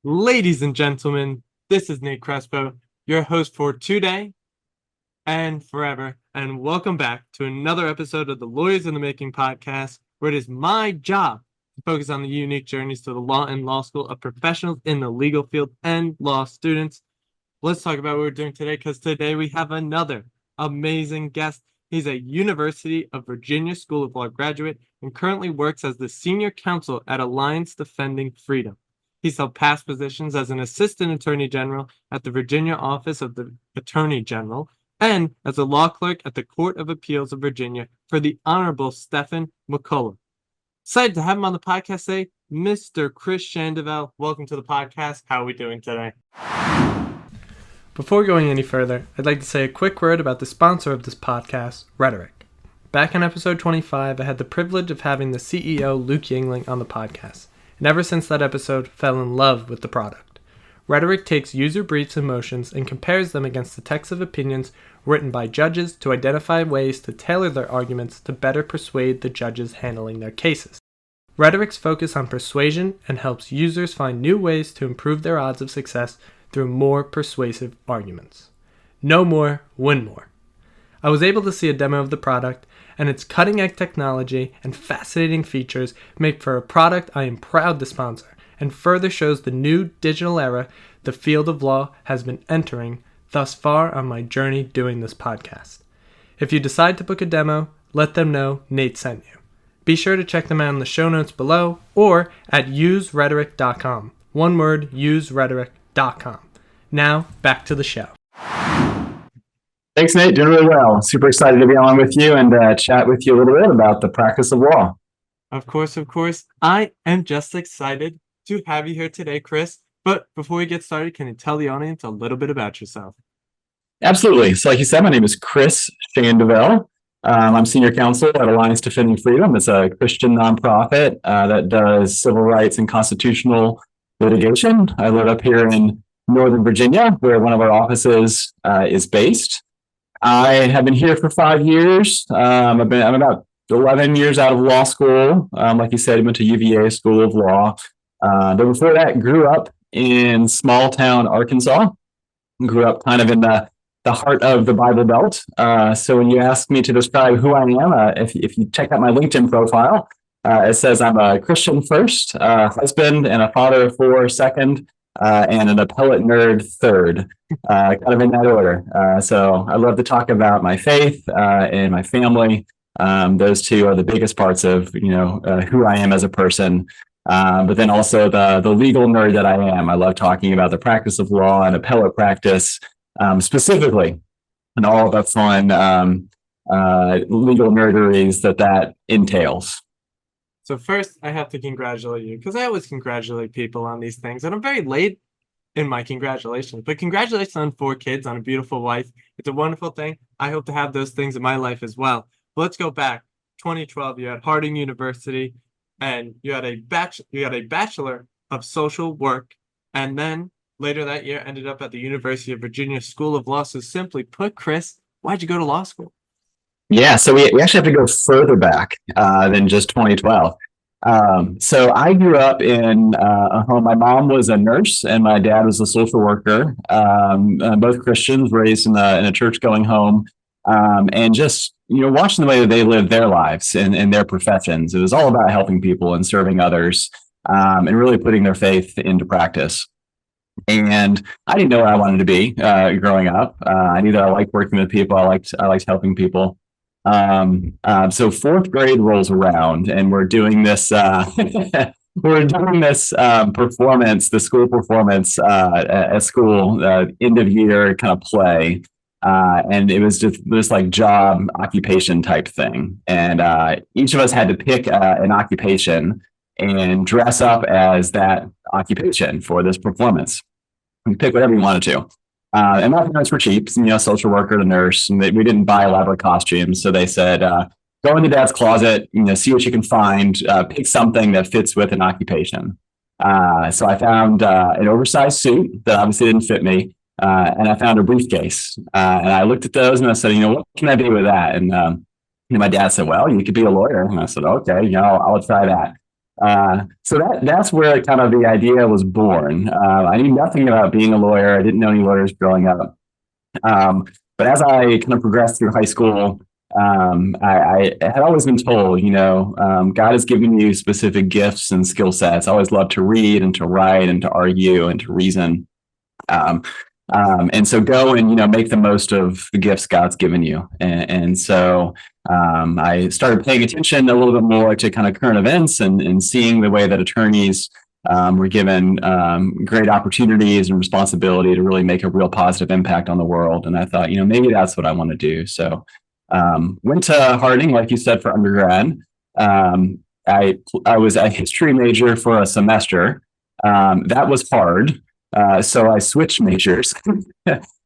Ladies and gentlemen, this is Nate Crespo, your host for today and forever, and welcome back to another episode of the Lawyers in the Making podcast, where it is my job to focus on the unique journeys to the law and law school of professionals in the legal field and law students. Let's talk about what we're doing today, because today we have another amazing guest. He's a University of Virginia School of Law graduate and currently works as the Senior Counsel at Alliance Defending Freedom. He's held past positions as an Assistant Attorney General at the Virginia Office of the Attorney General and as a law clerk at the Court of Appeals of Virginia for the Honorable Stephen McCullough. Excited to have him on the podcast today, Mr. Chris Schandevel. Welcome to the podcast. How are we doing today? Before going any further, I'd like to say a quick word about the sponsor of this podcast, Rhetoric. Back in episode 25, I had the privilege of having the CEO, Luke Yingling, on the podcast, and ever since that episode, fell in love with the product. Rhetoric takes user briefs and motions and compares them against the text of opinions written by judges to identify ways to tailor their arguments to better persuade the judges handling their cases. Rhetoric's focus on persuasion and helps users find new ways to improve their odds of success through more persuasive arguments. Know more, win more. I was able to see a demo of the product, and its cutting-edge technology and fascinating features make for a product I am proud to sponsor, and further shows the new digital era the field of law has been entering thus far on my journey doing this podcast. If you decide to book a demo, let them know Nate sent you. Be sure to check them out in the show notes below or at userhetoric.com. One word, userhetoric.com. Now, back to the show. Thanks, Nate. Doing really well. Super excited to be on with you and chat with you a little bit about the practice of law. Of course. I am just excited to have you here today, Chris. But before we get started, can you tell the audience a little bit about yourself? Absolutely. So like you said, my name is Chris Schandevel. I'm Senior Counsel at Alliance Defending Freedom. It's a Christian nonprofit that does civil rights and constitutional litigation. I live up here in Northern Virginia, where one of our offices is based. I have been here for 5 years. I'm about 11 years out of law school. Like you said, I went to UVA School of Law. But before that, grew up in small town Arkansas. Grew up kind of in the heart of the Bible Belt. So when you ask me to describe who I am, if you check out my LinkedIn profile, it says I'm a Christian first, a husband and a father of 4 second, and an appellate nerd third, kind of in that order. So I love to talk about my faith and my family. Those two are the biggest parts of who I am as a person. But then also the legal nerd that I am. I love talking about the practice of law and appellate practice specifically, and all the fun legal nerderies that entails. So first, I have to congratulate you, because I always congratulate people on these things, and I'm very late in my congratulations. But congratulations on 4 kids, on a beautiful wife. It's a wonderful thing. I hope to have those things in my life as well. But let's go back. 2012, you're at Harding University, and you had a Bachelor of Social Work, and then later that year ended up at the University of Virginia School of Law. So simply put, Chris, why'd you go to law school? Yeah, so we actually have to go further back than just 2012. So I grew up in a home. My mom was a nurse and my dad was a social worker. Both Christians, raised in a church-going home, and just watching the way that they lived their lives and their professions. It was all about helping people and serving others, and really putting their faith into practice. And I didn't know what I wanted to be growing up. I knew that I liked working with people. I liked helping people. So 4th grade rolls around, and we're doing this performance, the school performance at school, end of year kind of play. And it was just this like job occupation type thing. And each of us had to pick an occupation and dress up as that occupation for this performance. We pick whatever you wanted to. And my parents were cheap, social worker to nurse, and we didn't buy elaborate costumes. So they said, go into dad's closet, see what you can find, pick something that fits with an occupation. So I found an oversized suit that obviously didn't fit me, and I found a briefcase. And I looked at those and I said, what can I do with that? And my dad said, well, you could be a lawyer. And I said, okay, I'll try that. So that's where kind of the idea was born. I knew nothing about being a lawyer. I didn't know any lawyers growing up. But as I kind of progressed through high school, I had always been told, God has given you specific gifts and skill sets. I always loved to read and to write and to argue and to reason. Um, and so go and, make the most of the gifts God's given you. And so I started paying attention a little bit more to kind of current events and seeing the way that attorneys were given great opportunities and responsibility to really make a real positive impact on the world. And I thought, maybe that's what I want to do. So went to Harding, like you said, for undergrad. I was a history major for a semester. That was hard. So I switched majors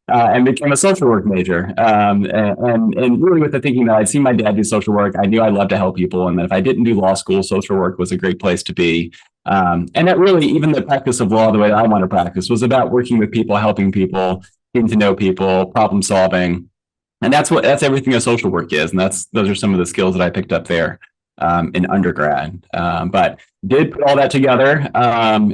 and became a social work major. And really with the thinking that I'd seen my dad do social work, I knew I'd love to help people. And that if I didn't do law school, social work was a great place to be. And that really, even the practice of law, the way that I want to practice, was about working with people, helping people, getting to know people, problem solving. And that's everything a social work is. And those are some of the skills that I picked up there in undergrad. But did put all that together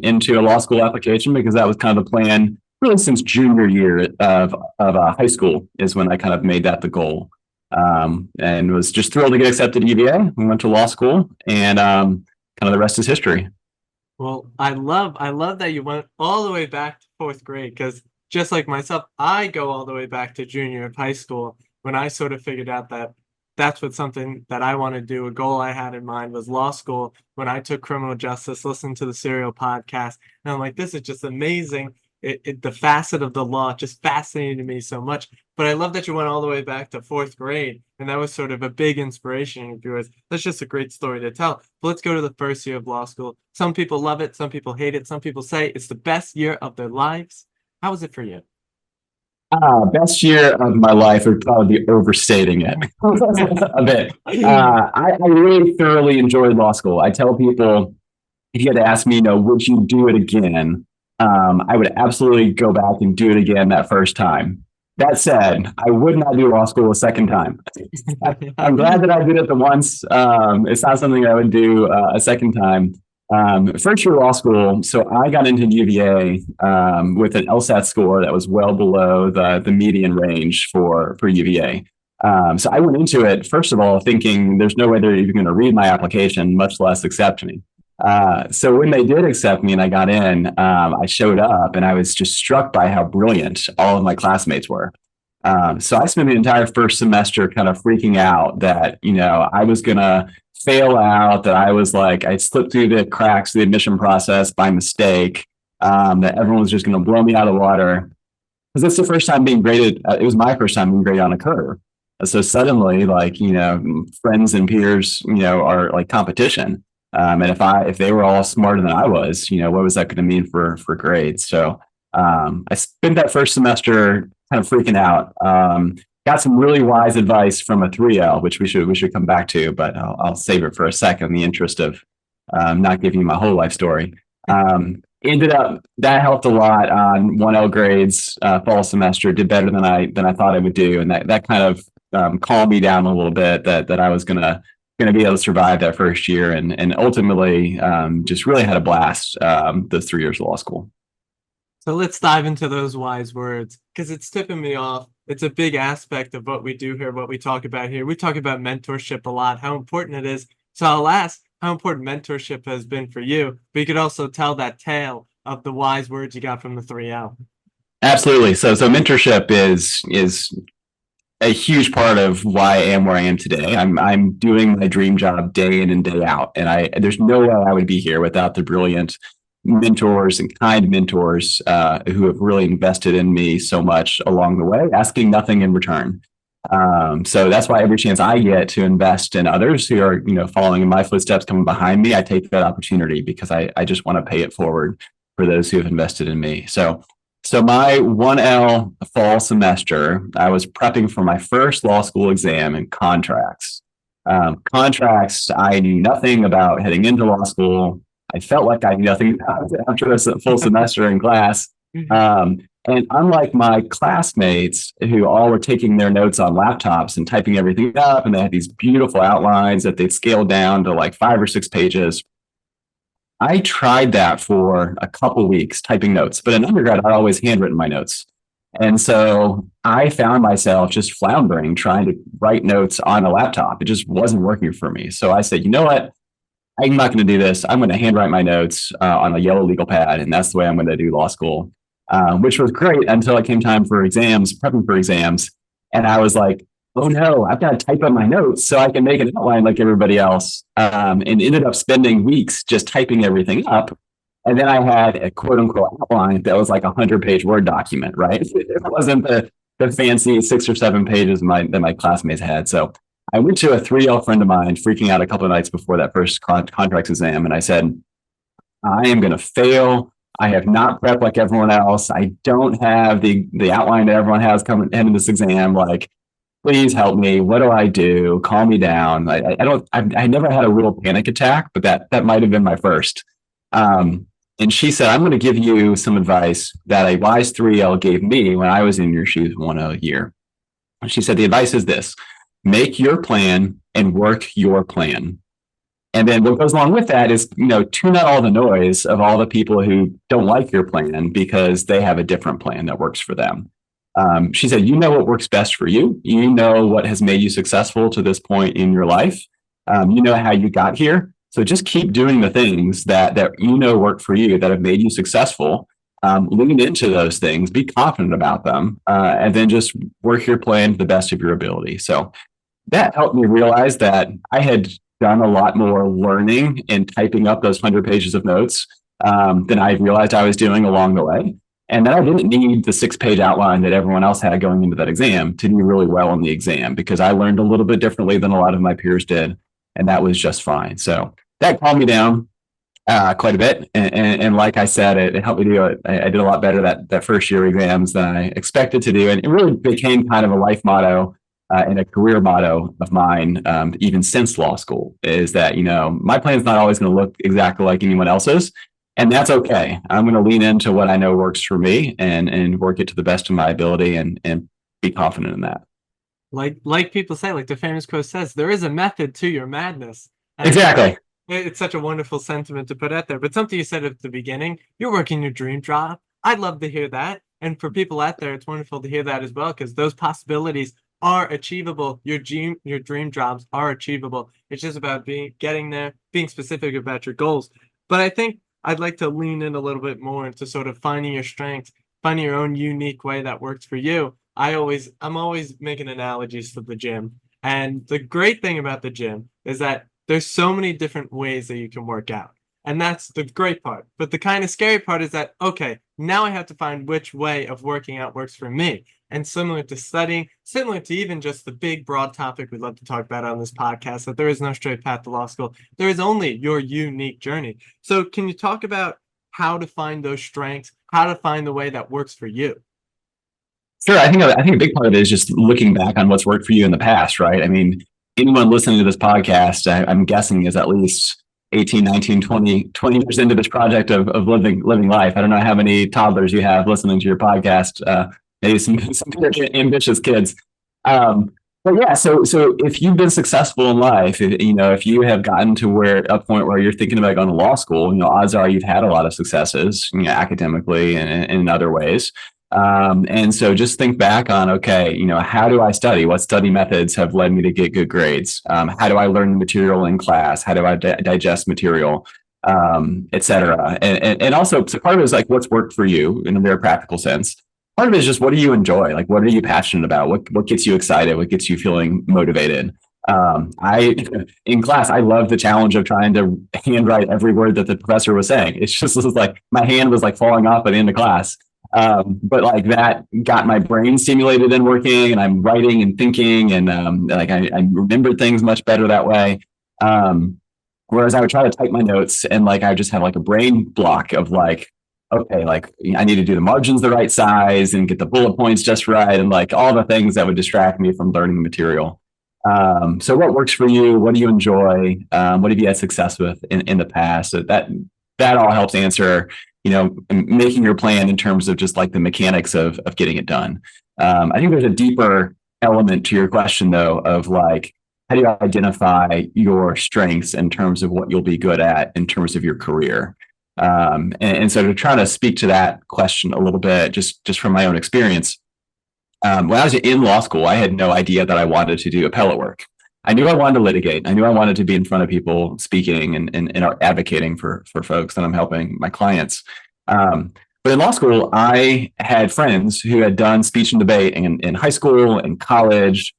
into a law school application because that was kind of the plan really since junior year of high school is when I kind of made that the goal. And was just thrilled to get accepted at UVA. We went to law school and kind of the rest is history. Well, I love that you went all the way back to fourth grade because just like myself, I go all the way back to junior of high school when I sort of figured out that that's what something that I want to do. A goal I had in mind was law school when I took criminal justice, listened to the Serial podcast. And I'm like, this is just amazing. The facet of the law just fascinated me so much. But I love that you went all the way back to fourth grade. And that was sort of a big inspiration of yours. That's just a great story to tell. But let's go to the first year of law school. Some people love it. Some people hate it. Some people say it's the best year of their lives. How was it for you? Best year of my life would probably be overstating it a bit. I really thoroughly enjoyed law school. I tell people, if you had to ask me, would you do it again? I would absolutely go back and do it again that first time. That said, I would not do law school a second time. I'm glad that I did it the once. It's not something I would do a second time. First year law school, so I got into UVA with an LSAT score that was well below the median range for UVA. So I went into it, first of all, thinking there's no way they're even going to read my application, much less accept me. So when they did accept me and I got in, I showed up and I was just struck by how brilliant all of my classmates were. So I spent the entire first semester kind of freaking out that, I was going to fail out, that I was like, I slipped through the cracks of the admission process by mistake, that everyone was just going to blow me out of the water. Because that's the first time being graded. It was my first time being graded on a curve. So suddenly, friends and peers, are like competition. And if they were all smarter than I was, what was that going to mean for grades? So I spent that first semester kind of freaking out. Got some really wise advice from a 3L, which we should come back to, but I'll save it for a second in the interest of not giving you my whole life story. Ended up that helped a lot on 1L grades fall semester. Did better than I thought I would do, and that kind of calmed me down a little bit that I was gonna be able to survive that first year, and ultimately just really had a blast those 3 years of law school. So let's dive into those wise words because it's tipping me off. It's a big aspect of what we do here, what we talk about here. We talk about mentorship a lot, how important it is. So I'll ask how important mentorship has been for you, but you could also tell that tale of the wise words you got from the 3L. Absolutely. So mentorship is a huge part of why I am where I am today. I'm doing my dream job day in and day out, and there's no way I would be here without the brilliant mentors and kind mentors who have really invested in me so much along the way, asking nothing in return. So that's why every chance I get to invest in others who are, following in my footsteps, coming behind me, I take that opportunity because I just want to pay it forward for those who have invested in me. So my 1L fall semester, I was prepping for my first law school exam in contracts. Contracts, I knew nothing about heading into law school. I felt like I knew nothing after a full semester in class. And unlike my classmates who all were taking their notes on laptops and typing everything up, and they had these beautiful outlines that they'd scaled down to like 5 or 6 pages, I tried that for a couple weeks, typing notes, but in undergrad, I always handwritten my notes. And so I found myself just floundering trying to write notes on a laptop. It just wasn't working for me. So I said, you know what? I'm not going to do this. I'm going to handwrite my notes on a yellow legal pad. And that's the way I'm going to do law school, which was great until it came time for exams, prepping for exams. And I was like, oh no, I've got to type up my notes so I can make an outline like everybody else. And ended up spending weeks just typing everything up. And then I had a quote unquote outline that was like 100-page Word document, right? It wasn't the fancy 6 or 7 pages that my classmates had. So I went to a 3L friend of mine, freaking out a couple of nights before that first contracts exam. And I said, I am going to fail. I have not prepped like everyone else. I don't have the outline that everyone has coming into this exam. Like, please help me. What do I do? Calm me down. I never had a real panic attack, but that might have been my first. And she said, I'm going to give you some advice that a wise 3L gave me when I was in your shoes one a year. She said, the advice is this: make your plan and work your plan. And then what goes along with that is, tune out all the noise of all the people who don't like your plan because they have a different plan that works for them. She said, you know what works best for you. You know what has made you successful to this point in your life. You know how you got here. So just keep doing the things that work for you, that have made you successful. Lean into those things, be confident about them, and then just work your plan to the best of your ability. So that helped me realize that I had done a lot more learning and typing up those 100 pages of notes than I realized I was doing along the way. And that I didn't need the 6-page outline that everyone else had going into that exam to do really well in the exam, because I learned a little bit differently than a lot of my peers did. And that was just fine. So that calmed me down quite a bit. And like I said, it helped me do it. I did a lot better that first year exams than I expected to do. And it really became kind of a life motto and a career motto of mine, even since law school, is that, my plan is not always going to look exactly like anyone else's. And that's okay. I'm going to lean into what I know works for me and work it to the best of my ability and be confident in that. Like people say, like the famous quote says, there is a method to your madness. And exactly. It's such a wonderful sentiment to put out there. But something you said at the beginning, you're working your dream job. I'd love to hear that. And for people out there, it's wonderful to hear that as well, because those possibilities are achievable. Your dream jobs are achievable. It's just about getting there, being specific about your goals. But I think I'd like to lean in a little bit more into sort of finding your strengths, finding your own unique way that works for you. I'm always making analogies to the gym. And the great thing about the gym is that there's so many different ways that you can work out. And that's the great part. But the kind of scary part is that, okay, now I have to find which way of working out works for me. And similar to studying, similar to even just the big, broad topic we'd love to talk about on this podcast, that there is no straight path to law school. There is only your unique journey. So can you talk about how to find those strengths, how to find the way that works for you? Sure. I think a big part of it is just looking back on what's worked for you in the past, right? I mean, anyone listening to this podcast, I'm guessing, is at least 18, 19, 20 years into this project of living life. I don't know how many toddlers you have listening to your podcast, maybe some very ambitious kids. But yeah, so if you've been successful in life, if you have gotten to a point where you're thinking about going to law school, odds are you've had a lot of successes, academically and in other ways. And so just think back on, okay, how do I study? What study methods have led me to get good grades? How do I learn the material in class? How do I digest material, et cetera? And also, so part of it is like, what's worked for you in a very practical sense. Part of it is just, what do you enjoy? Like, what are you passionate about? What gets you excited? What gets you feeling motivated? In class, I love the challenge of trying to handwrite every word that the professor was saying. It's just like my hand was like falling off at the end of class. But like that got my brain stimulated and working, and I'm writing and thinking, and I remembered things much better that way. Whereas I would try to type my notes, and like I just have like a brain block of like, okay, like I need to do the margins the right size and get the bullet points just right, and like all the things that would distract me from learning the material. So what works for you? What do you enjoy? What have you had success with in the past? So that all helps answer, making your plan in terms of just like the mechanics of getting it done. I think there's a deeper element to your question though, of like, how do you identify your strengths in terms of what you'll be good at in terms of your career? And so to try to speak to that question a little bit, just from my own experience, when I was in law school, I had no idea that I wanted to do appellate work. I knew I wanted to litigate. I knew I wanted to be in front of people speaking and advocating for folks that I'm helping, my clients. But in law school, I had friends who had done speech and debate in high school and college.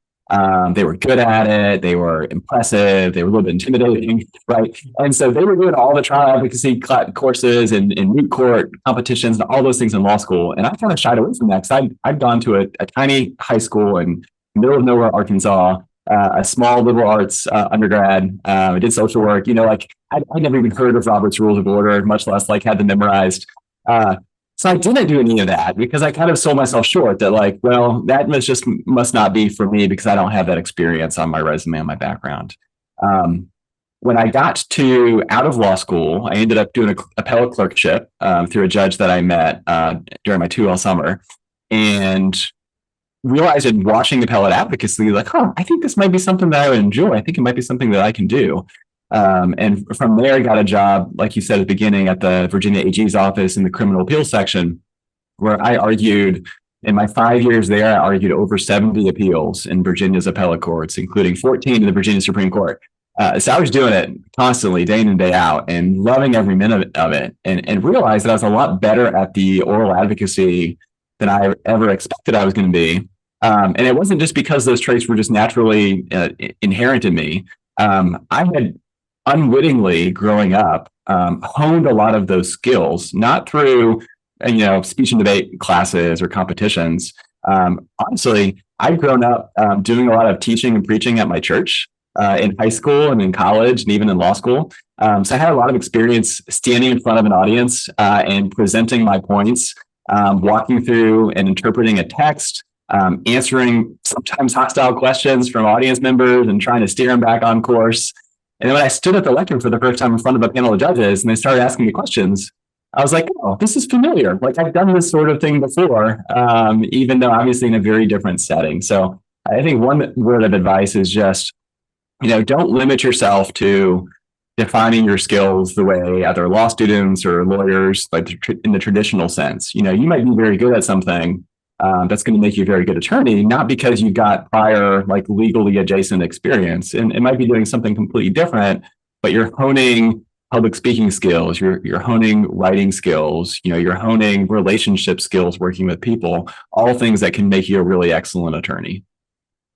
They were good at it. They were impressive. They were a little bit intimidating, right? And so they were doing all the trial advocacy courses and moot court competitions and all those things in law school. And I kind of shied away from that because I'd gone to a tiny high school in the middle of nowhere, Arkansas, a small liberal arts undergrad. I did social work. Like I'd never even heard of Robert's Rules of Order, much less like had them memorized. So I didn't do any of that because I kind of sold myself short that like, well, that must not be for me because I don't have that experience on my resume, on my background. When I got out of law school, I ended up doing an appellate clerkship through a judge that I met during my 2L summer, and realized in watching appellate advocacy, like, I think this might be something that I would enjoy. I think it might be something that I can do. And from there, I got a job, like you said at the beginning, at the Virginia AG's office in the criminal appeals section, where I argued, in my 5 years there, I argued over 70 appeals in Virginia's appellate courts, including 14 to the Virginia Supreme Court. So I was doing it constantly, day in and day out, and loving every minute of it, and realized that I was a lot better at the oral advocacy than I ever expected I was going to be. And it wasn't just because those traits were just naturally inherent in me. I had unwittingly growing up honed a lot of those skills, not through speech and debate classes or competitions. Honestly, I've grown up doing a lot of teaching and preaching at my church in high school and in college and even in law school. So I had a lot of experience standing in front of an audience and presenting my points, walking through and interpreting a text, answering sometimes hostile questions from audience members and trying to steer them back on course. And then when I stood at the lectern for the first time in front of a panel of judges and they started asking me questions, I was like, oh, this is familiar. Like I've done this sort of thing before, even though obviously in a very different setting. So I think one word of advice is just, don't limit yourself to defining your skills the way other law students or lawyers, like in the traditional sense. You might be very good at something that's going to make you a very good attorney, not because you got prior like legally adjacent experience, and it might be doing something completely different, but you're honing public speaking skills, you're honing writing skills, you're honing relationship skills, working with people, all things that can make you a really excellent attorney.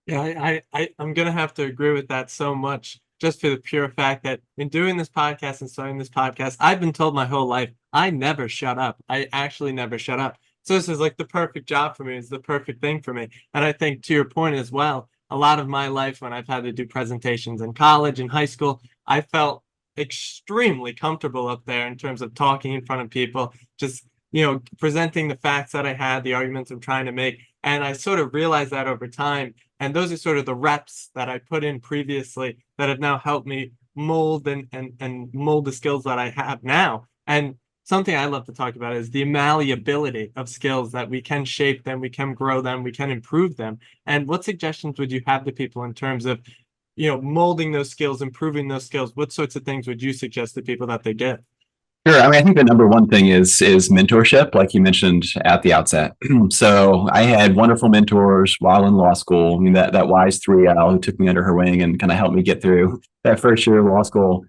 Yeah, I'm going to have to agree with that so much, just for the pure fact that in doing this podcast and starting this podcast, I've been told my whole life, I never shut up. I actually never shut up. So this is like the perfect job for me. It's the perfect thing for me. And I think to your point as well, a lot of my life when I've had to do presentations in college and high school, I felt extremely comfortable up there in terms of talking in front of people, just, presenting the facts that I had, the arguments I'm trying to make. And I sort of realized that over time. And those are sort of the reps that I put in previously that have now helped me mold and mold the skills that I have now. And something I love to talk about is the malleability of skills, that we can shape them, we can grow them, we can improve them. And what suggestions would you have to people in terms of, molding those skills, improving those skills? What sorts of things would you suggest to people that they get? Sure. I think the number one thing is mentorship, like you mentioned at the outset. So I had wonderful mentors while in law school. I mean, that wise 3L who took me under her wing and kind of helped me get through that first year of law school.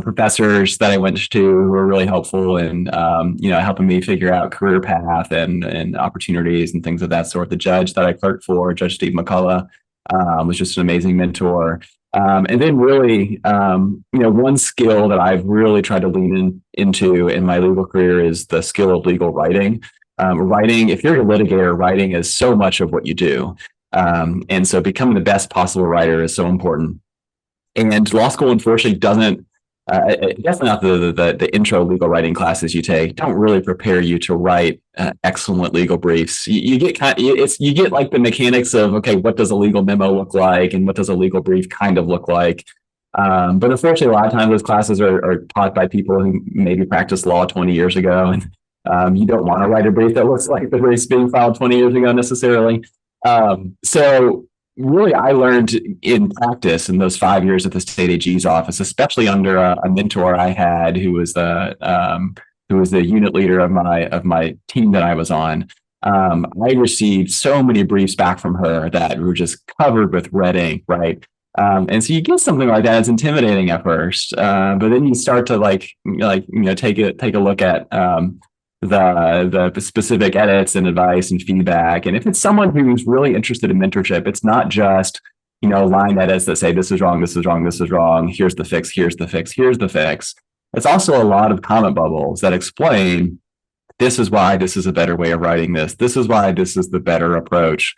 Professors that I went to who were really helpful in, helping me figure out career path and opportunities and things of that sort. The judge that I clerked for, Judge Steve McCullough, was just an amazing mentor. And then really, one skill that I've really tried to lean into in my legal career is the skill of legal writing. Writing, if you're a litigator, writing is so much of what you do. And so becoming the best possible writer is so important. And law school, unfortunately, doesn't, definitely not the intro legal writing classes you take, don't really prepare you to write excellent legal briefs. You get like the mechanics of, okay, what does a legal memo look like, and what does a legal brief kind of look like? But unfortunately, a lot of times those classes are taught by people who maybe practiced law 20 years ago, and you don't want to write a brief that looks like the brief's being filed 20 years ago necessarily. So really, I learned in practice in those 5 years at the state AG's office, especially under a mentor I had who was the unit leader of my team that I was on. I received so many briefs back from her that were just covered with red ink, right? And so you get something like that. It's intimidating at first, but then you start to take a look at the specific edits and advice and feedback. And if it's someone who's really interested in mentorship, it's not just line edits that say this is wrong, this is wrong, this is wrong. Here's the fix. Here's the fix. Here's the fix. It's also a lot of comment bubbles that explain this is why this is a better way of writing this. This is why this is the better approach.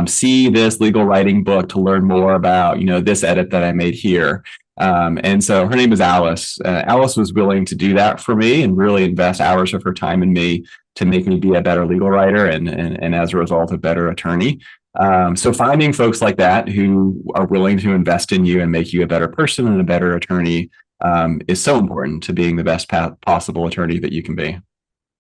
See this legal writing book to learn more about, this edit that I made here. And so her name is Alice. Alice was willing to do that for me and really invest hours of her time in me to make me be a better legal writer and as a result, a better attorney. So finding folks like that who are willing to invest in you and make you a better person and a better attorney is so important to being the best possible attorney that you can be.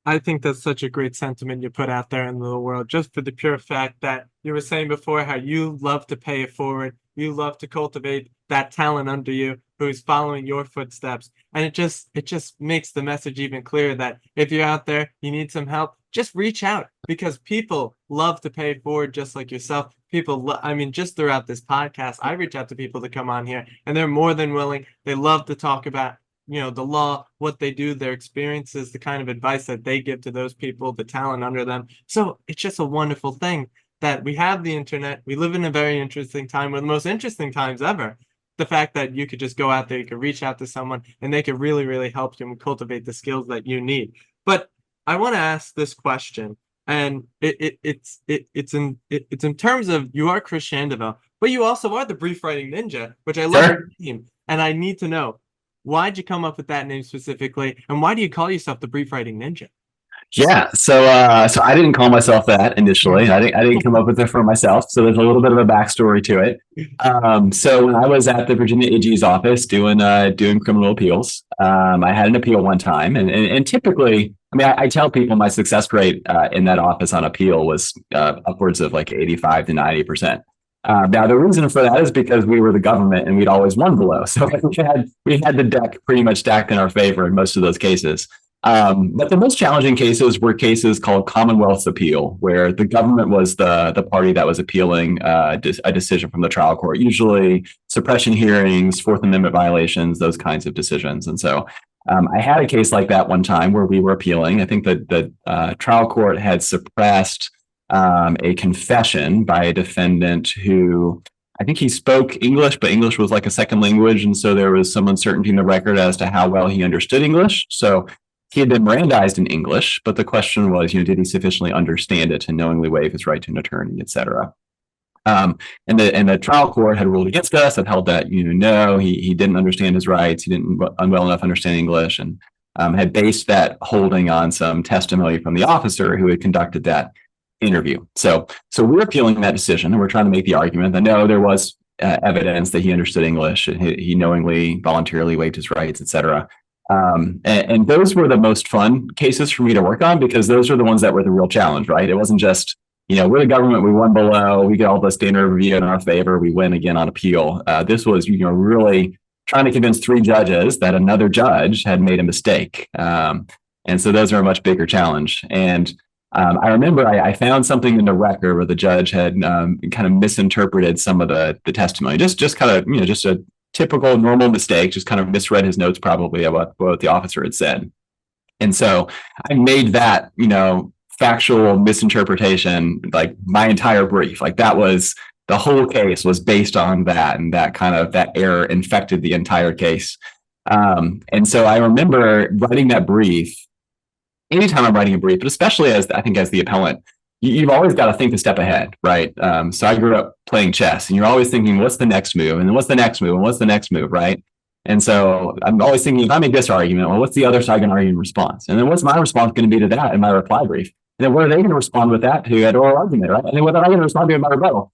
I think that's such a great sentiment you put out there in the world, just for the pure fact that you were saying before how you love to pay it forward. You love to cultivate that talent under you who's following your footsteps. And it just makes the message even clearer that if you're out there, you need some help, just reach out, because people love to pay it forward just like yourself. People, just throughout this podcast, I reach out to people to come on here and they're more than willing. They love to talk about the law, what they do, their experiences, the kind of advice that they give to those people, the talent under them. So it's just a wonderful thing that we have the internet. We live in a very interesting time, one of the most interesting times ever. The fact that you could just go out there, you could reach out to someone and they could really, really help you and cultivate the skills that you need. But I want to ask this question, and it's in terms of you are Chris Schandevel, but you also are the brief writing ninja, which I love your name. And I need to know, why'd you come up with that name specifically? And why do you call yourself the brief writing ninja? Yeah, so I didn't call myself that initially. I didn't come up with it for myself. So there's a little bit of a backstory to it. So when I was at the Virginia AG's office doing criminal appeals, I had an appeal one time, and typically, I tell people my success rate in that office on appeal was upwards of like 85 to 90%. Now, the reason for that is because we were the government and we'd always won below. So we had the deck pretty much stacked in our favor in most of those cases. But the most challenging cases were cases called Commonwealth's appeal, where the government was the party that was appealing a decision from the trial court, usually suppression hearings, Fourth Amendment violations, those kinds of decisions. And so I had a case like that one time where we were appealing. I think that the trial court had suppressed a confession by a defendant who, I think he spoke English, but English was like a second language. And so there was some uncertainty in the record as to how well he understood English. So he had been Mirandized in English, but the question was, did he sufficiently understand it to knowingly waive his right to an attorney, et cetera? And the trial court had ruled against us, had held that, no, he didn't understand his rights. He didn't well enough understand English, and had based that holding on some testimony from the officer who had conducted that interview. So we're appealing that decision, and we're trying to make the argument that no, there was evidence that he understood English, and he knowingly, voluntarily waived his rights, et cetera. And those were the most fun cases for me to work on, because those are the ones that were the real challenge, right? It wasn't just, we're the government, we won below, we get all the standard review in our favor, we win again on appeal. This was, really trying to convince three judges that another judge had made a mistake. And so those are a much bigger challenge. And I remember I found something in the record where the judge had kind of misinterpreted some of the testimony, just kind of, just a typical normal mistake, just kind of misread his notes probably about what the officer had said. And so I made that, factual misinterpretation, like my entire brief, like that was the whole case was based on that, and that error infected the entire case. And so I remember writing that brief. Anytime I'm writing a brief, but especially as the appellant, you've always got to think a step ahead, right? So I grew up playing chess, and you're always thinking, what's the next move? And then what's the next move? And what's the next move, right? And so I'm always thinking, if I make this argument, well, what's the other side going to argue in response? And then what's my response going to be to that in my reply brief? And then what are they going to respond with that to an oral argument, right? And then what are I going to respond to in my rebuttal?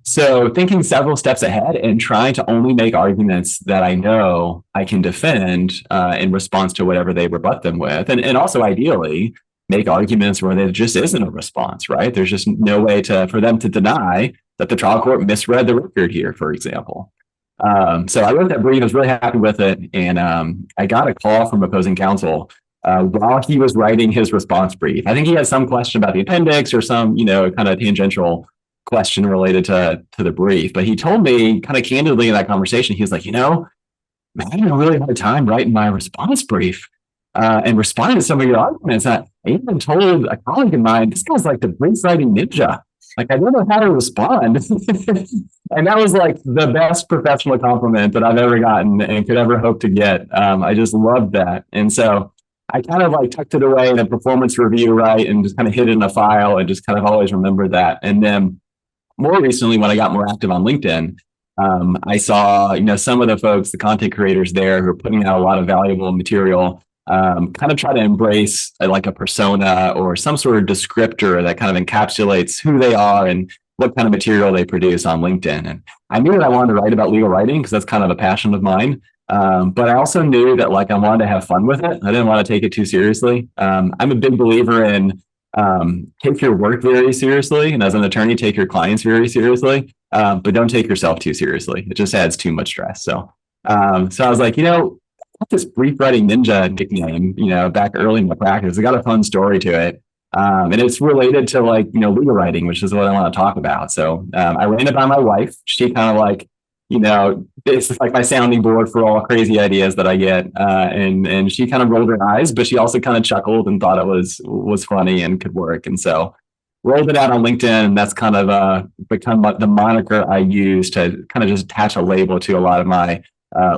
So thinking several steps ahead and trying to only make arguments that I know I can defend in response to whatever they rebut them with. And also ideally make arguments where there just isn't a response, right? There's just no way for them to deny that the trial court misread the record here, for example. So I wrote that brief. I was really happy with it, and I got a call from opposing counsel while he was writing his response brief. I think he had some question about the appendix or some, kind of tangential question related to the brief. But he told me kind of candidly in that conversation, he was like, man, I had a really hard time writing my response brief and responding to some of your arguments. I even told a colleague of mine, this guy's like the brief writing ninja. Like, I don't know how to respond. And that was like the best professional compliment that I've ever gotten and could ever hope to get. I just loved that. And so I kind of like tucked it away in a performance review, right? And just kind of hid it in a file and just kind of always remembered that. And then more recently, when I got more active on LinkedIn, I saw, some of the folks, the content creators there who are putting out a lot of valuable material, kind of try to embrace like a persona or some sort of descriptor that kind of encapsulates who they are and what kind of material they produce on LinkedIn. And I knew that I wanted to write about legal writing because that's kind of a passion of mine. But I also knew that like I wanted to have fun with it. I didn't want to take it too seriously. I'm a big believer in take your work very seriously. And as an attorney, take your clients very seriously, but don't take yourself too seriously. It just adds too much stress. So I was like, this brief writing ninja nickname, back early in my practice. I got a fun story to it. And it's related to like, legal writing, which is what I want to talk about. So I ran it by my wife. She kind of like, it's like my sounding board for all crazy ideas that I get. And she kind of rolled her eyes, but she also kind of chuckled and thought it was funny and could work. And so rolled it out on LinkedIn, and that's kind of become the moniker I use to kind of just attach a label to a lot of my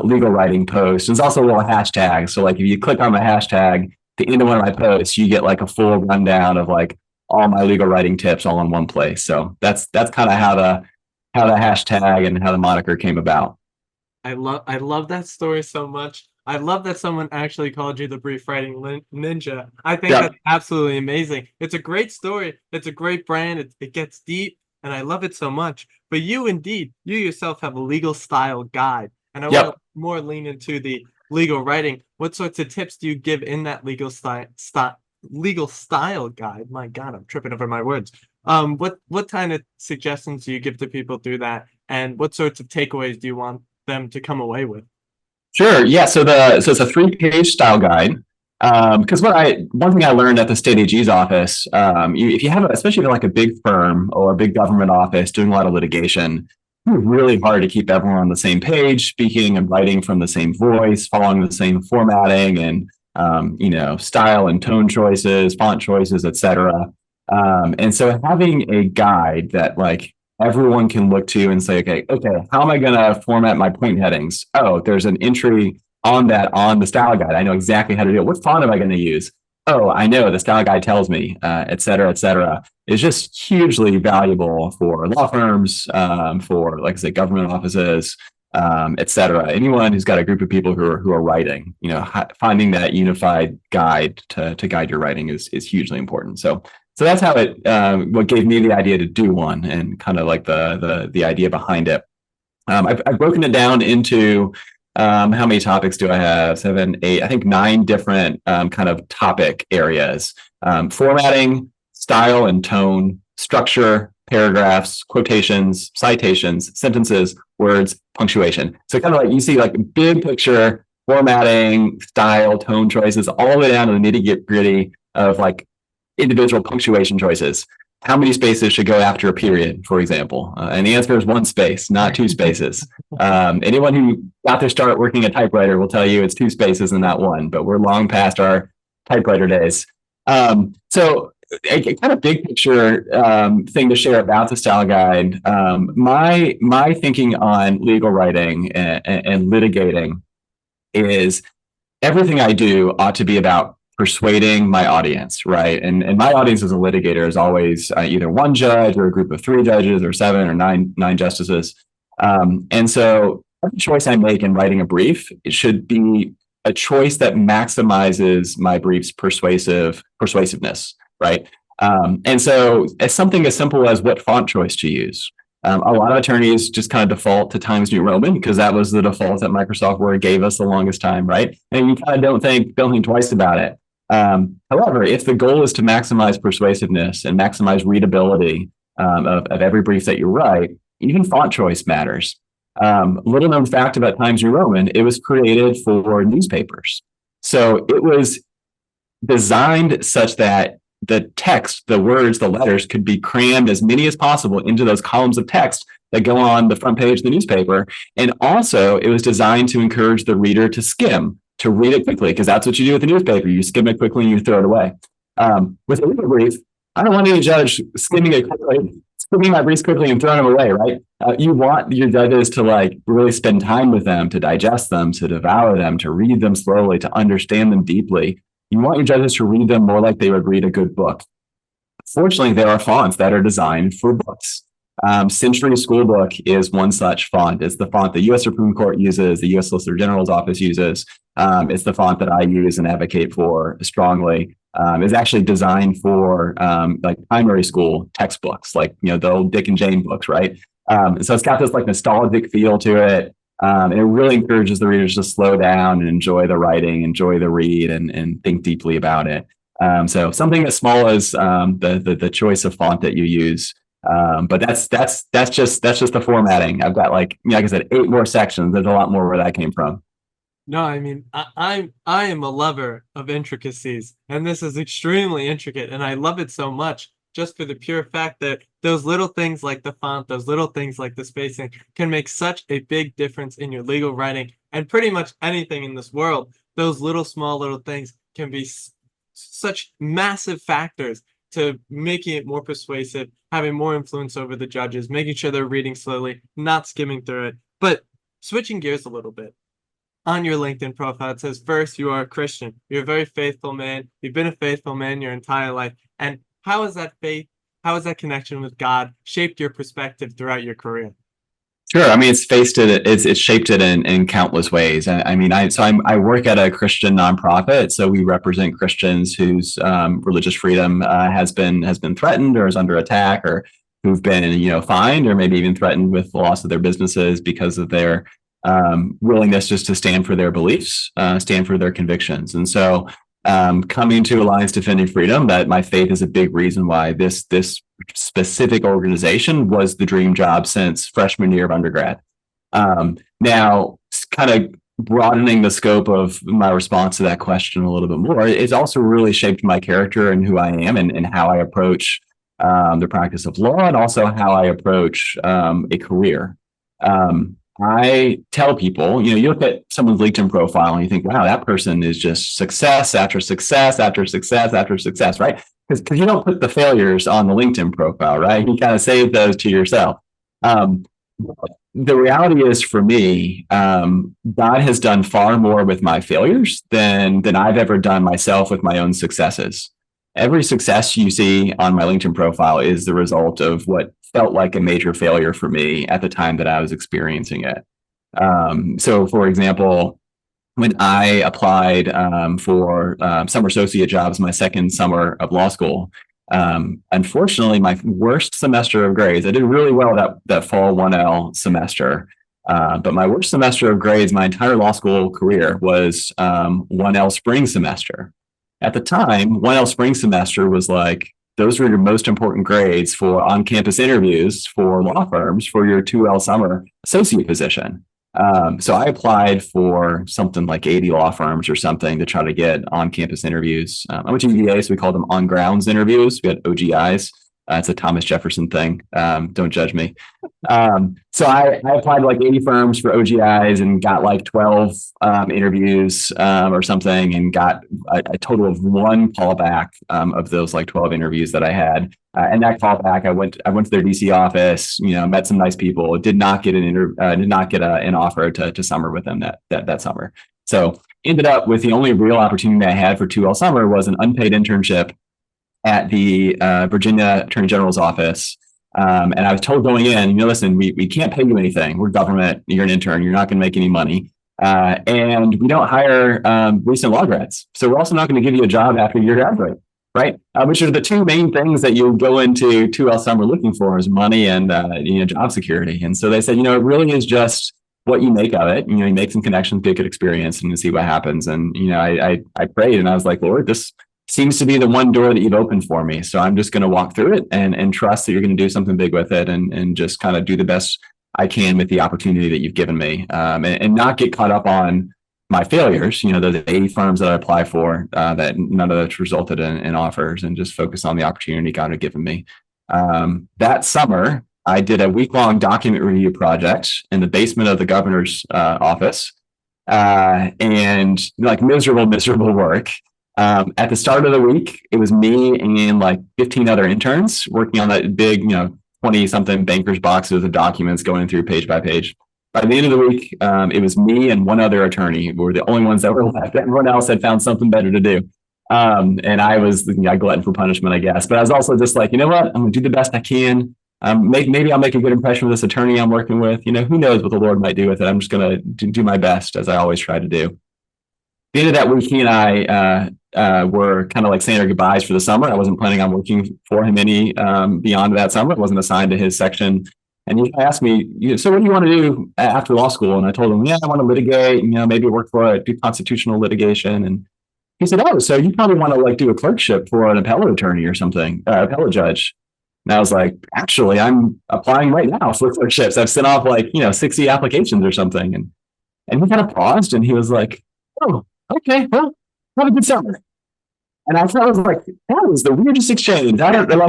legal writing posts. There's also a little hashtag. So like if you click on the hashtag, at the end of one of my posts, you get like a full rundown of like all my legal writing tips all in one place. So that's kind of how the hashtag and how the moniker came about. I love that story so much. I love that someone actually called you the brief writing ninja. I think that's absolutely amazing. It's a great story. It's a great brand. It gets deep, and I love it so much. But you yourself have a legal style guide. And I want to more lean into the legal writing. What sorts of tips do you give in that legal style guide? My God, I'm tripping over my words. What kind of suggestions do you give to people through that? And what sorts of takeaways do you want them to come away with? Sure. Yeah. So it's a 3-page style guide. Because one thing I learned at the state AG's office, if you have, especially like a big firm or a big government office doing a lot of litigation, it's really hard to keep everyone on the same page, speaking and writing from the same voice, following the same formatting and, style and tone choices, font choices, etc. And so having a guide that like everyone can look to and say, okay, how am I going to format my point headings? Oh, there's an entry on the style guide. I know exactly how to do it. What font am I going to use? Oh, I know the style guide tells me, et cetera, is just hugely valuable for law firms, for, like I say, government offices, et cetera. Anyone who's got a group of people who are writing, finding that unified guide to guide your writing is hugely important. So that's how what gave me the idea to do one and kind of like the idea behind it. I've broken it down into how many topics do I have? 7, 8, I think 9 different kind of topic areas. Formatting, style and tone, structure, paragraphs, quotations, citations, sentences, words, punctuation. So kind of like you see like big picture, formatting, style, tone choices, all the way down to the nitty gritty of like individual punctuation choices. How many spaces should go after a period, for example? And the answer is 1 space, not 2 spaces. Anyone who got their start working a typewriter will tell you it's 2 spaces and not 1, but we're long past our typewriter days. So a kind of big picture thing to share about the style guide. My thinking on legal writing and litigating is everything I do ought to be about persuading my audience, right? And my audience as a litigator is always either 1 judge or a group of 3 judges or 7 or 9 justices. And so every choice I make in writing a brief, it should be a choice that maximizes my brief's persuasiveness, right? And so it's something as simple as what font choice to use. A lot of attorneys just kind of default to Times New Roman because that was the default that Microsoft Word gave us the longest time, right? And you kind of don't think twice about it. However, if the goal is to maximize persuasiveness and maximize readability, of every brief that you write. Even font choice matters. Little known fact about Times New Roman, it was created for newspapers. So it was designed such that the text, the words, the letters could be crammed as many as possible into those columns of text that go on the front page of the newspaper. And also it was designed to encourage the reader to skim, to read it quickly, because that's what you do with the newspaper. You skim it quickly and you throw it away. With a legal brief, I don't want any judge skimming my briefs quickly and throwing them away, right? You want your judges to like really spend time with them, to digest them, to devour them, to read them slowly, to understand them deeply. You want your judges to read them more like they would read a good book. Fortunately, there are fonts that are designed for books. Century School Book is one such font. It's the font the U.S. Supreme Court uses, the U.S. Solicitor General's office uses. It's the font that I use and advocate for strongly. Is actually designed for like primary school textbooks, like the old Dick and Jane books, right? So it's got this like nostalgic feel to it. And it really encourages the readers to slow down and enjoy the writing, enjoy the read, and think deeply about it. So something as small as the choice of font that you use. But that's just the formatting. I've got like I said, 8 more sections. There's a lot more where that came from. No, I mean, I am a lover of intricacies, and this is extremely intricate, and I love it so much just for the pure fact that those little things like the font, those little things like the spacing can make such a big difference in your legal writing and pretty much anything in this world. Those small little things can be such massive factors to making it more persuasive, having more influence over the judges, making sure they're reading slowly, not skimming through it. But switching gears a little bit. On your LinkedIn profile, it says, first, you are a Christian. You're a very faithful man. You've been a faithful man your entire life. And how has that faith, how has that connection with God shaped your perspective throughout your career? Sure. I mean, it's shaped it in countless ways. I work at a Christian nonprofit, so we represent Christians whose religious freedom has been threatened or is under attack, or who've been fined or maybe even threatened with the loss of their businesses because of their willingness just to stand for their beliefs, stand for their convictions. And so coming to Alliance Defending Freedom, that my faith is a big reason why this specific organization was the dream job since freshman year of undergrad. Now, kind of broadening the scope of my response to that question a little bit more, it's also really shaped my character and who I am and how I approach the practice of law, and also how I approach a career. I tell people, you look at someone's LinkedIn profile and you think, wow, that person is just success after success after success after success, right? Because you don't put the failures on the LinkedIn profile, right? You kind of save those to yourself. The reality is, for me, God has done far more with my failures than I've ever done myself with my own successes. Every success you see on my LinkedIn profile is the result of what felt like a major failure for me at the time that I was experiencing it. So, for example, when I applied for summer associate jobs my second summer of law school, unfortunately, my worst semester of grades, I did really well that fall 1L semester. But my worst semester of grades my entire law school career was 1L spring semester. At the time, 1L spring semester was like, those were your most important grades for on-campus interviews for law firms for your 2L summer associate position. So I applied for something like 80 law firms or something to try to get on-campus interviews. I went to UVA, so we called them on-grounds interviews. We had OGIs. It's a Thomas Jefferson thing. Don't judge me. So I applied to like 80 firms for OGIs and got like 12 interviews or something, and got a total of 1 callback of those like 12 interviews that I had. And that callback, I went to their DC office, met some nice people. Did not get an offer to summer with them that summer. So ended up with the only real opportunity I had for 2L summer was an unpaid internship at the Virginia Attorney General's office. And I was told going in, listen, we can't pay you anything. We're government. You're an intern. You're not going to make any money. And we don't hire recent law grads. So we're also not going to give you a job after you graduate, right? Which are the 2 main things that you go into 2L summer looking for, is money and job security. And so they said, it really is just what you make of it. You make some connections, get a good experience, and see what happens. And I prayed, and I was like, Lord, this seems to be the one door that you've opened for me. So I'm just going to walk through it and trust that you're going to do something big with it, and just kind of do the best I can with the opportunity that you've given me, and not get caught up on my failures. The 80 firms that I apply for, that none of that's resulted in offers, and just focus on the opportunity God had given me. That summer, I did a week-long document review project in the basement of the governor's office, and like miserable work. At the start of the week, it was me and like 15 other interns working on that big, 20 something banker's boxes of documents going through page by page. By the end of the week, it was me and one other attorney. We were the only ones that were left. Everyone else had found something better to do. And I was glutton for punishment, I guess. But I was also just like, you know what? I'm going to do the best I can. Maybe I'll make a good impression with this attorney I'm working with. Who knows what the Lord might do with it. I'm just going to do my best, as I always try to do. At the end of that week, he and I were kind of like saying our goodbyes for the summer. I wasn't planning on working for him any beyond that summer. I wasn't assigned to his section. And he asked me, so what do you want to do after law school? And I told him, I want to litigate, maybe work for do constitutional litigation. And he said, oh, so you probably want to like do a clerkship for an appellate attorney or something, appellate judge. And I was like, actually, I'm applying right now for clerkships. I've sent off 60 applications or something. And he kind of paused and he was like, oh, okay, well, have a good summer. And I was like, that was the weirdest exchange. I don't know.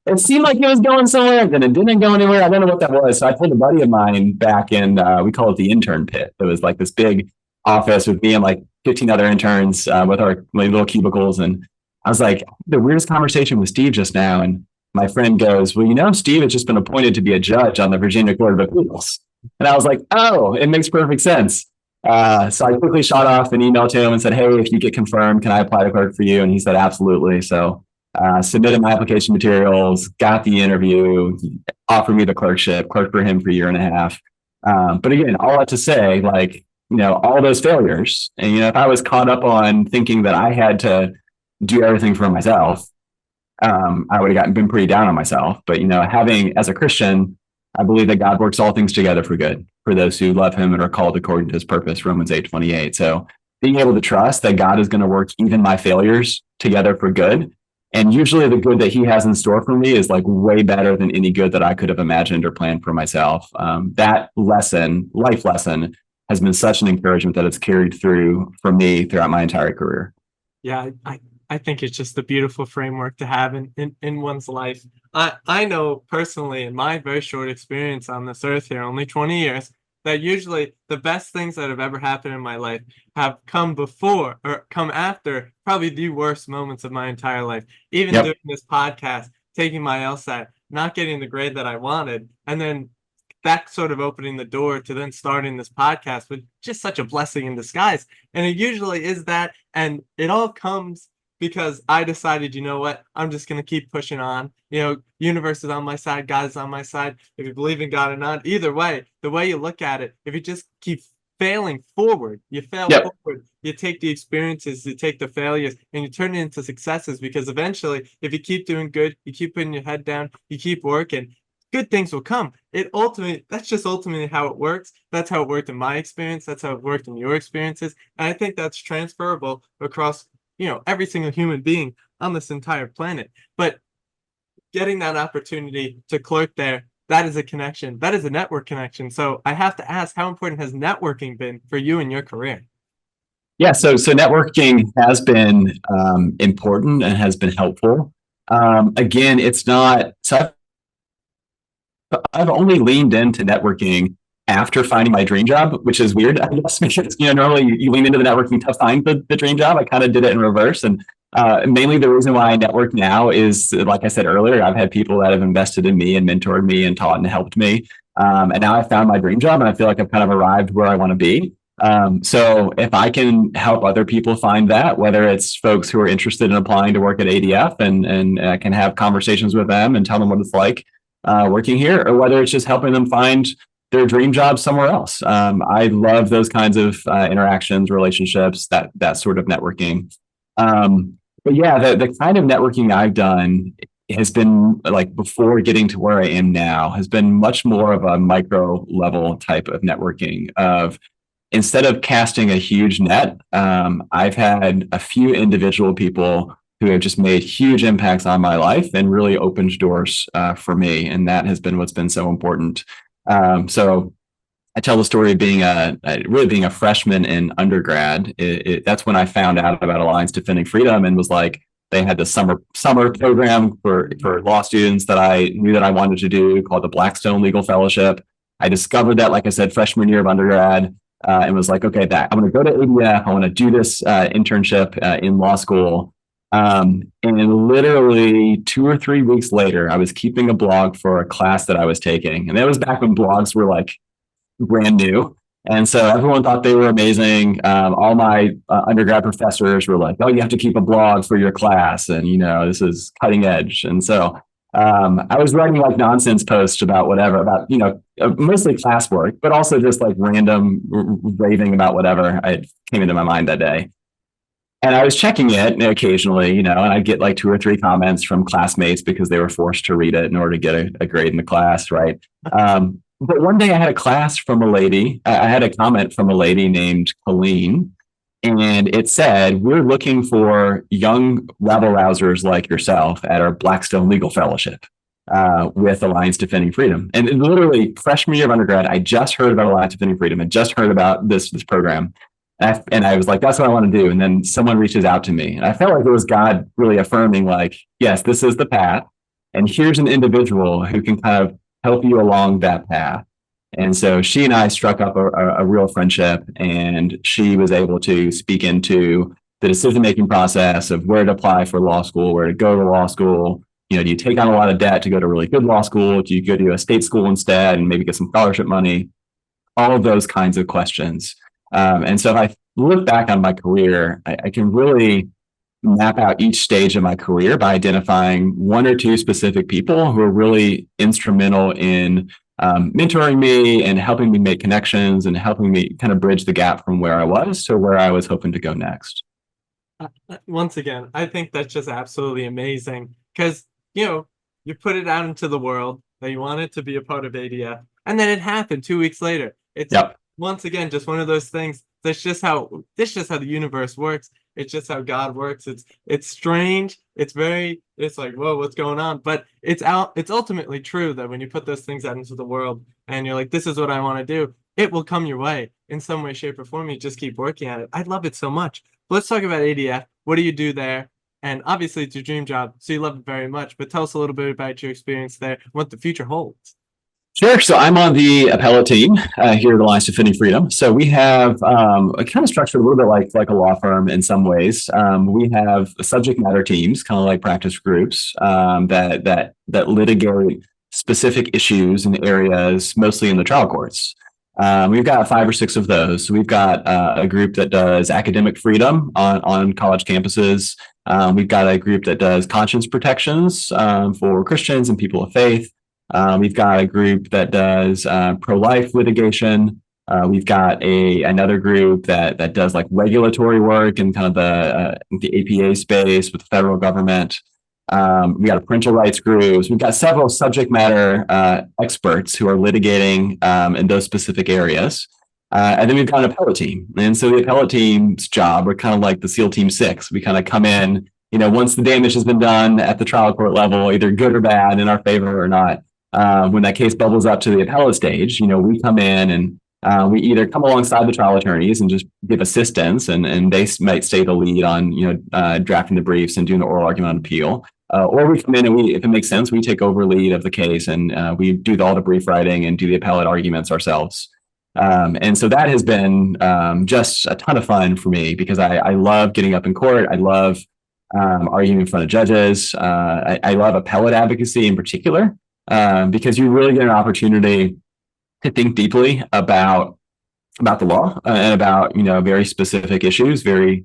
It seemed like it was going somewhere, and then it didn't go anywhere. I don't know what that was. So I told a buddy of mine back in, we call it the intern pit. It was like this big office with me and like 15 other interns with our little cubicles. And I was like, the weirdest conversation with Steve just now. And my friend goes, well, Steve has just been appointed to be a judge on the Virginia Court of Appeals. And I was like, oh, it makes perfect sense. So I quickly shot off an email to him and said, hey, if you get confirmed, can I apply to clerk for you? And he said, absolutely. So submitted my application materials, got the interview, offered me the clerkship, clerked for him for a year and a half. But again, all that to say, all those failures, and, if I was caught up on thinking that I had to do everything for myself, I would have been pretty down on myself. But, having, as a Christian, I believe that God works all things together for good for those who love him and are called according to his purpose, Romans 8:28. So being able to trust that God is going to work even my failures together for good. And usually the good that he has in store for me is way better than any good that I could have imagined or planned for myself. That life lesson, has been such an encouragement that it's carried through for me throughout my entire career. Yeah, I think it's just a beautiful framework to have in one's life. I know personally, in my very short experience on this earth here, only 20 years, that usually the best things that have ever happened in my life have come before or come after probably the worst moments of my entire life. Even doing this podcast, taking my LSAT, not getting the grade that I wanted, and then that sort of opening the door to then starting this podcast was just such a blessing in disguise. And it usually is that, and it all comes because I decided, I'm just going to keep pushing on. Universe is on my side, God is on my side. If you believe in God or not, either way, the way you look at it, if you just keep failing forward, you fail forward, you take the experiences, you take the failures, and you turn it into successes. Because eventually, if you keep doing good, you keep putting your head down, you keep working, good things will come. That's just ultimately how it works. That's how it worked in my experience. That's how it worked in your experiences. And I think that's transferable across every single human being on this entire planet. But getting that opportunity to clerk there, that is a connection. That is a network connection. So I have to ask, how important has networking been for you in your career? Yeah, so networking has been important and has been helpful. Again, it's not. So I've only leaned into networking after finding my dream job, which is weird, I guess, because normally you lean into the networking to find the dream job. I kind of did it in reverse, and mainly the reason why I network now is, like I said earlier, I've had people that have invested in me and mentored me and taught and helped me, and now I found my dream job, and I feel like I've kind of arrived where I want to be. So if I can help other people find that, whether it's folks who are interested in applying to work at ADF and I can have conversations with them and tell them what it's like working here, or whether it's just helping them find their dream job somewhere else. I love those kinds of interactions, relationships, that sort of networking. But yeah, the kind of networking I've done has been, like, before getting to where I am now, has been much more of a micro level type of networking of, instead of casting a huge net, I've had a few individual people who have just made huge impacts on my life and really opened doors for me. And that has been what's been so important. So I tell the story of being really being a freshman in undergrad. That's when I found out about Alliance Defending Freedom and was like, they had this summer program for law students that I knew that I wanted to do called the Blackstone Legal Fellowship. I discovered that, like I said, freshman year of undergrad, and was like, okay, I'm going to go to ADF. I want to do this internship in law school. And literally 2 or 3 weeks later, I was keeping a blog for a class that I was taking. And that was back when blogs were like brand new. And so everyone thought they were amazing. All my undergrad professors were like, oh, you have to keep a blog for your class. And, this is cutting edge. And so I was writing like nonsense posts about whatever, about, mostly classwork, but also just like random raving about whatever came into my mind that day. And I was checking it occasionally, and I'd get like 2 or 3 comments from classmates because they were forced to read it in order to get a grade in the class, right? But one day I had a comment from a lady named Colleen, and it said, we're looking for young rabble-rousers like yourself at our Blackstone Legal Fellowship with Alliance Defending Freedom. And literally freshman year of undergrad, I just heard about Alliance Defending Freedom. I just heard about this program. And I was like, that's what I want to do. And then someone reaches out to me. And I felt like it was God really affirming, like, yes, this is the path. And here's an individual who can kind of help you along that path. And so she and I struck up a real friendship, and she was able to speak into the decision-making process of where to apply for law school, where to go to law school. Do you take on a lot of debt to go to a really good law school? Do you go to a state school instead and maybe get some scholarship money? All of those kinds of questions. And so if I look back on my career, I can really map out each stage of my career by identifying 1 or 2 specific people who are really instrumental in mentoring me and helping me make connections and helping me kind of bridge the gap from where I was to where I was hoping to go next. Once again, I think that's just absolutely amazing because, you put it out into the world that you wanted to be a part of ADF, and then it happened 2 weeks later. It's once again just one of those things. That's just how the universe works. It's just how God works. It's strange. It's like, whoa, what's going on? But it's ultimately true that when you put those things out into the world and you're like, this is what I want to do, it will come your way in some way, shape, or form. You just keep working at it. I love it so much. But let's talk about ADF. What do you do there? And obviously it's your dream job, so you love it very much. But tell us a little bit about your experience there, what the future holds. Sure. So I'm on the appellate team here at Alliance Defending Freedom. So we have a kind of structured a little bit like a law firm in some ways. We have subject matter teams, kind of like practice groups that litigate specific issues in areas, mostly in the trial courts. We've got 5 or 6 of those. So we've got a group that does academic freedom on college campuses. We've got a group that does conscience protections for Christians and people of faith. We've got a group that does pro-life litigation. We've got another group that does like regulatory work in kind of the APA space with the federal government. We got a parental rights group. We've got several subject matter experts who are litigating in those specific areas. And then we've got an appellate team. And so the appellate team's job, we're kind of like the SEAL Team 6. We kind of come in, once the damage has been done at the trial court level, either good or bad, in our favor or not. When that case bubbles up to the appellate stage, we come in and we either come alongside the trial attorneys and just give assistance, and they might stay the lead on, drafting the briefs and doing the oral argument on appeal. Or we come in and if it makes sense, we take over lead of the case and we do all the brief writing and do the appellate arguments ourselves. And so that has been just a ton of fun for me because I love getting up in court. I love arguing in front of judges. I love appellate advocacy in particular. Because you really get an opportunity to think deeply about the law and about very specific issues, very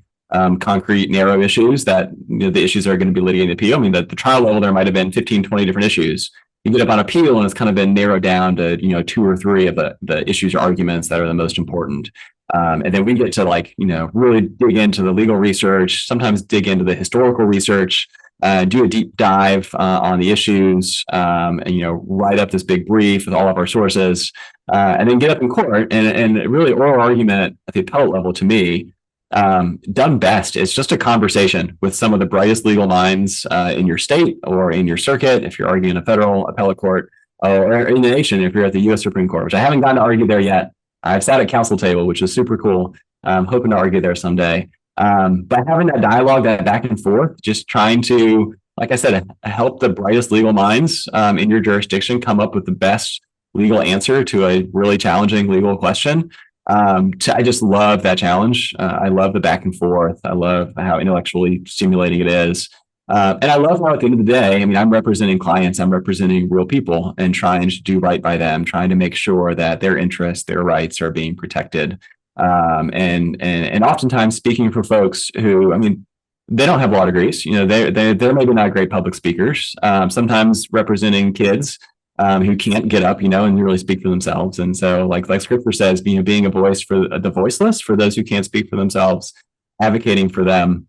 concrete, narrow issues that the issues are going to be litigated in appeal. I mean, the trial level there might have been 15, 20 different issues. You get up on appeal and it's kind of been narrowed down to 2 or 3 of the issues or arguments that are the most important. And then we get to really dig into the legal research, sometimes dig into the historical research. Do a deep dive on the issues, and write up this big brief with all of our sources, and then get up in court and really oral argument at the appellate level to me done best is just a conversation with some of the brightest legal minds in your state or in your circuit, if you're arguing a federal appellate court, or in the nation, if you're at the U.S. Supreme Court, which I haven't gotten to argue there yet. I've sat at council table, which is super cool. I'm hoping to argue there someday. But having that dialogue, that back and forth, just trying to, like I said, help the brightest legal minds in your jurisdiction come up with the best legal answer to a really challenging legal question. I just love that challenge. I love the back and forth. I love how intellectually stimulating it is. And I love how at the end of the day, I mean, I'm representing clients, I'm representing real people and trying to do right by them, trying to make sure that their interests, their rights are being protected. And oftentimes speaking for folks who, I mean, they don't have law degrees, they're maybe not great public speakers, sometimes representing kids who can't get up, and really speak for themselves. And so like scripture says, being a voice for the voiceless, for those who can't speak for themselves, advocating for them.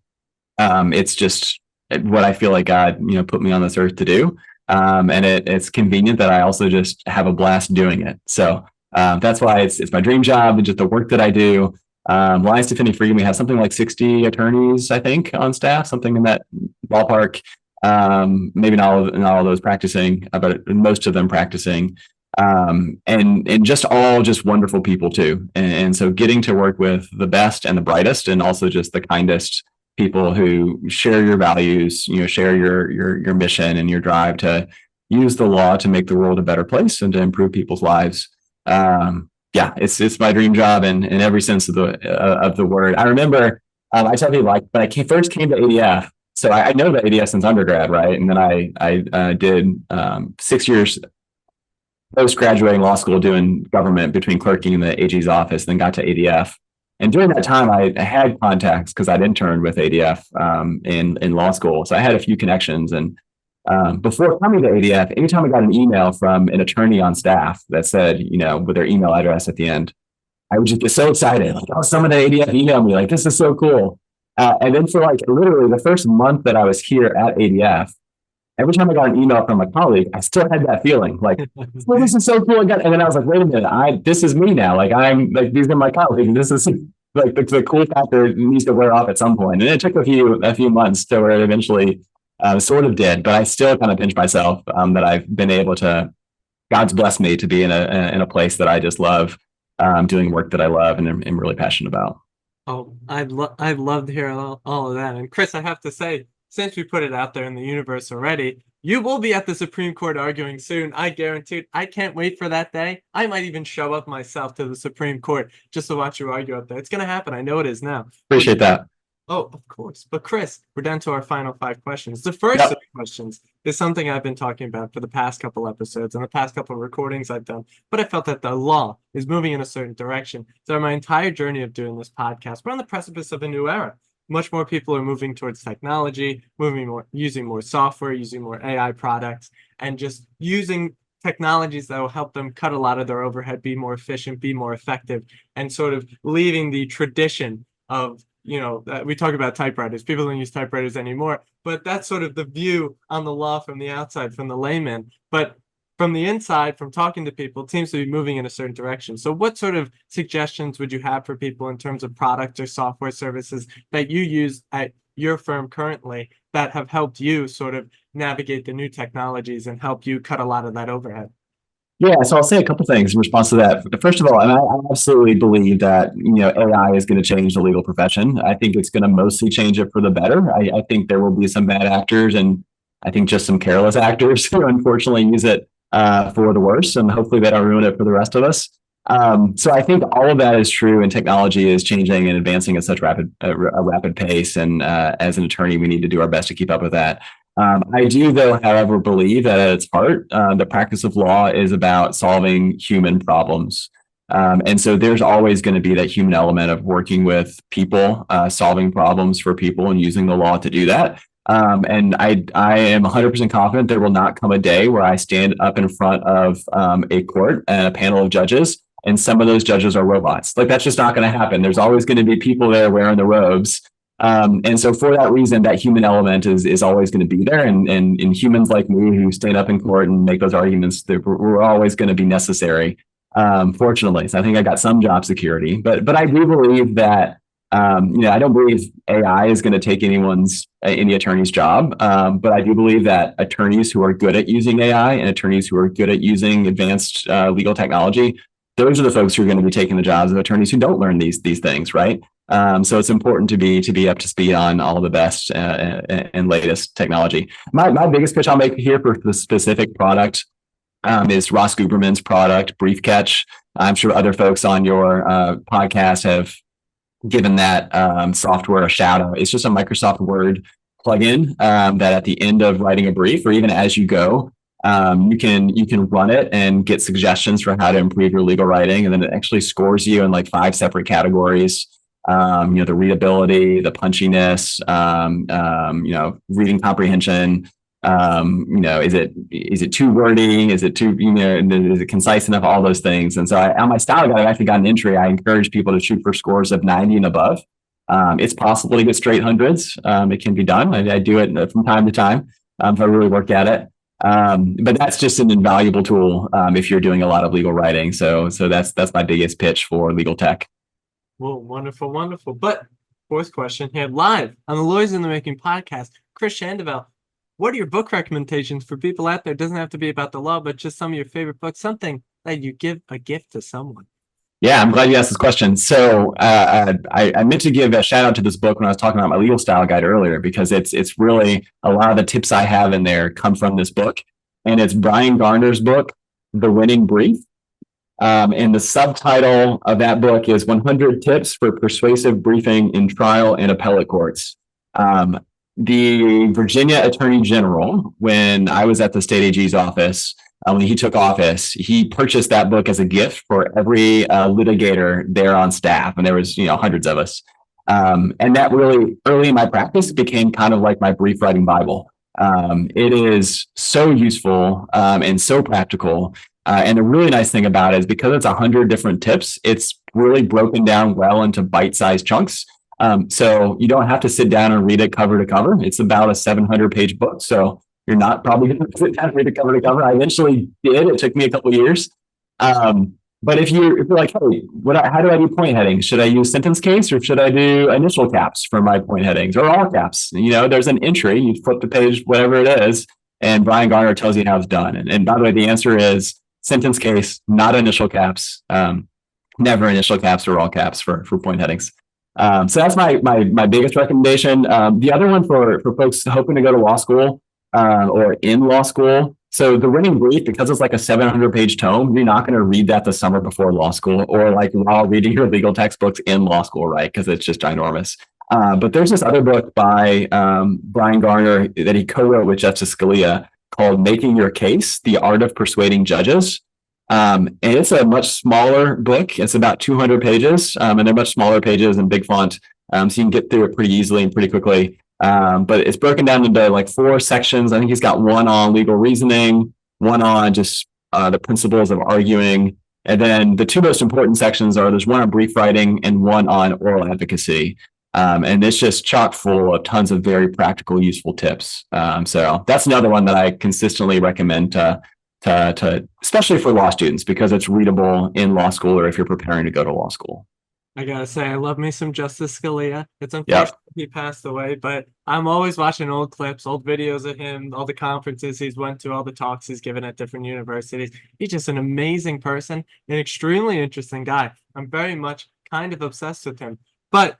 It's just what I feel like God, put me on this earth to do. And it's convenient that I also just have a blast doing it. So that's why it's my dream job and just the work that I do. Lions Defending Freedom, we have something like 60 attorneys, I think, on staff, something in that ballpark. Maybe not all of those practicing, but most of them practicing, and just all just wonderful people too. And so getting to work with the best and the brightest, and also just the kindest people who share your values, share your mission and your drive to use the law to make the world a better place and to improve people's lives. Yeah, it's my dream job in every sense of the word. I remember, I tell you, like when I first came to ADF. So I know the ADF since undergrad, right? And then I did 6 years post-graduating law school doing government between clerking in the AG's office, then got to ADF. And during that time, I had contacts because I'd interned with ADF in law school. So I had a few connections. And before coming to ADF, anytime I got an email from an attorney on staff that said, with their email address at the end, I would just get so excited. Like, oh, someone at ADF emailed me. Like, this is so cool. And then for like literally the first month that I was here at ADF, every time I got an email from a colleague, I still had that feeling like, well, this is so cool. And then I was like, wait a minute, this is me now. Like I'm like, these are my colleagues. And this is like the cool factor needs to wear off at some point. And it took a few months to where it eventually sort of did, but I still kind of pinch myself that I've been able to, God's blessed me to be in a place that I just love, doing work that I love and am really passionate about. Oh, I'd love to hear all of that. And Chris, I have to say, since we put it out there in the universe already, you will be at the Supreme Court arguing soon. I guarantee it. I can't wait for that day. I might even show up myself to the Supreme Court just to watch you argue up there. It's going to happen. I know it is now. Appreciate that. Oh, of course. But Chris, we're down to our final 5 questions. The first of the questions is something I've been talking about for the past couple episodes and the past couple of recordings I've done, but I felt that the law is moving in a certain direction. So my entire journey of doing this podcast, we're on the precipice of a new era. Much more people are moving towards technology, using more software, using more AI products, and just using technologies that will help them cut a lot of their overhead, be more efficient, be more effective, and sort of leaving the tradition of we talk about typewriters. People don't use typewriters anymore, but that's sort of the view on the law from the outside, from the layman. But from the inside, from talking to people, it seems to be moving in a certain direction. So what sort of suggestions would you have for people in terms of products or software services that you use at your firm currently that have helped you sort of navigate the new technologies and help you cut a lot of that overhead? Yeah, so I'll say a couple things in response to that. First of all, I absolutely believe that AI is going to change the legal profession. I think it's going to mostly change it for the better. I think there will be some bad actors, and I think just some careless actors who unfortunately use it for the worse, and hopefully they don't ruin it for the rest of us. So I think all of that is true, and technology is changing and advancing at such a rapid pace. And as an attorney, we need to do our best to keep up with that. I do, though, however, believe that at its heart, the practice of law is about solving human problems. And so there's always going to be that human element of working with people, solving problems for people, and using the law to do that. And I am 100% confident there will not come a day where I stand up in front of a court and a panel of judges, and some of those judges are robots. Like, that's just not going to happen. There's always going to be people there wearing the robes. And so for that reason, that human element is always going to be there. And humans like me who stand up in court and make those arguments, we're always going to be necessary, fortunately. So I think I got some job security. But I do believe that I don't believe AI is going to take any attorney's job, but I do believe that attorneys who are good at using AI and attorneys who are good at using advanced legal technology, those are the folks who are going to be taking the jobs of attorneys who don't learn these things, right? So it's important to be up to speed on all the best and latest technology. My biggest pitch I'll make here for the specific product is Ross Guberman's product, Brief Catch. I'm sure other folks on your podcast have given that software a shout out. It's just a Microsoft Word plugin that at the end of writing a brief, or even as you go, you can run it and get suggestions for how to improve your legal writing, and then it actually scores you in like 5 separate categories. The readability, the punchiness, reading comprehension. Is it too wordy? Is it too, is it concise enough? All those things. And so on my style guide, I've actually got an entry. I encourage people to shoot for scores of 90 and above. It's possible to get straight hundreds. It can be done. I do it from time to time if I really work at it. But that's just an invaluable tool if you're doing a lot of legal writing. So that's my biggest pitch for legal tech. Well, wonderful, wonderful. But fourth question here, live on the Lawyers in the Making podcast, Chris Schandevel. What are your book recommendations for people out there? It doesn't have to be about the law, but just some of your favorite books, something that you give a gift to someone. Yeah, I'm glad you asked this question. So I meant to give a shout out to this book when I was talking about my legal style guide earlier, because it's really a lot of the tips I have in there come from this book. And it's Brian Garner's book, The Winning Brief. And the subtitle of that book is 100 Tips for Persuasive Briefing in Trial and Appellate Courts. The Virginia Attorney General, when I was at the state AG's office, when he took office, he purchased that book as a gift for every litigator there on staff. And there was, hundreds of us. And that really, early in my practice, became kind of like my brief writing Bible. It is so useful and so practical. And the really nice thing about it is because it's 100 different tips, it's really broken down well into bite-sized chunks. So you don't have to sit down and read it cover to cover. It's about a 700-page book. So you're not probably going to sit down and read it cover to cover. I eventually did. It took me a couple of years. But if you're like, hey, how do I do point headings? Should I use sentence case or should I do initial caps for my point headings or all caps? There's an entry. You flip the page, whatever it is, and Brian Garner tells you how it's done. And by the way, the answer is sentence case, not initial caps. Never initial caps or all caps for point headings. So that's my biggest recommendation. The other one for folks hoping to go to law school or in law school. So The Winning Brief, because it's like a 700-page tome, you're not going to read that the summer before law school or like while reading your legal textbooks in law school, right? Because it's just ginormous. But there's this other book by Brian Garner that he co-wrote with Justice Scalia called Making Your Case, The Art of Persuading Judges. And it's a much smaller book. It's about 200 pages, and they're much smaller pages and big font, so you can get through it pretty easily and pretty quickly. But it's broken down into like 4 sections. I think he's got one on legal reasoning, one on just the principles of arguing, and then the 2 most important sections are there's one on brief writing and one on oral advocacy. And it's just chock full of tons of very practical, useful tips. So that's another one that I consistently recommend to especially for law students, because it's readable in law school or if you're preparing to go to law school. I gotta say, I love me some Justice Scalia. It's unfortunate he passed away, but I'm always watching old clips, old videos of him, all the conferences he's went to, all the talks he's given at different universities. He's just an amazing person, an extremely interesting guy. I'm very much kind of obsessed with him. But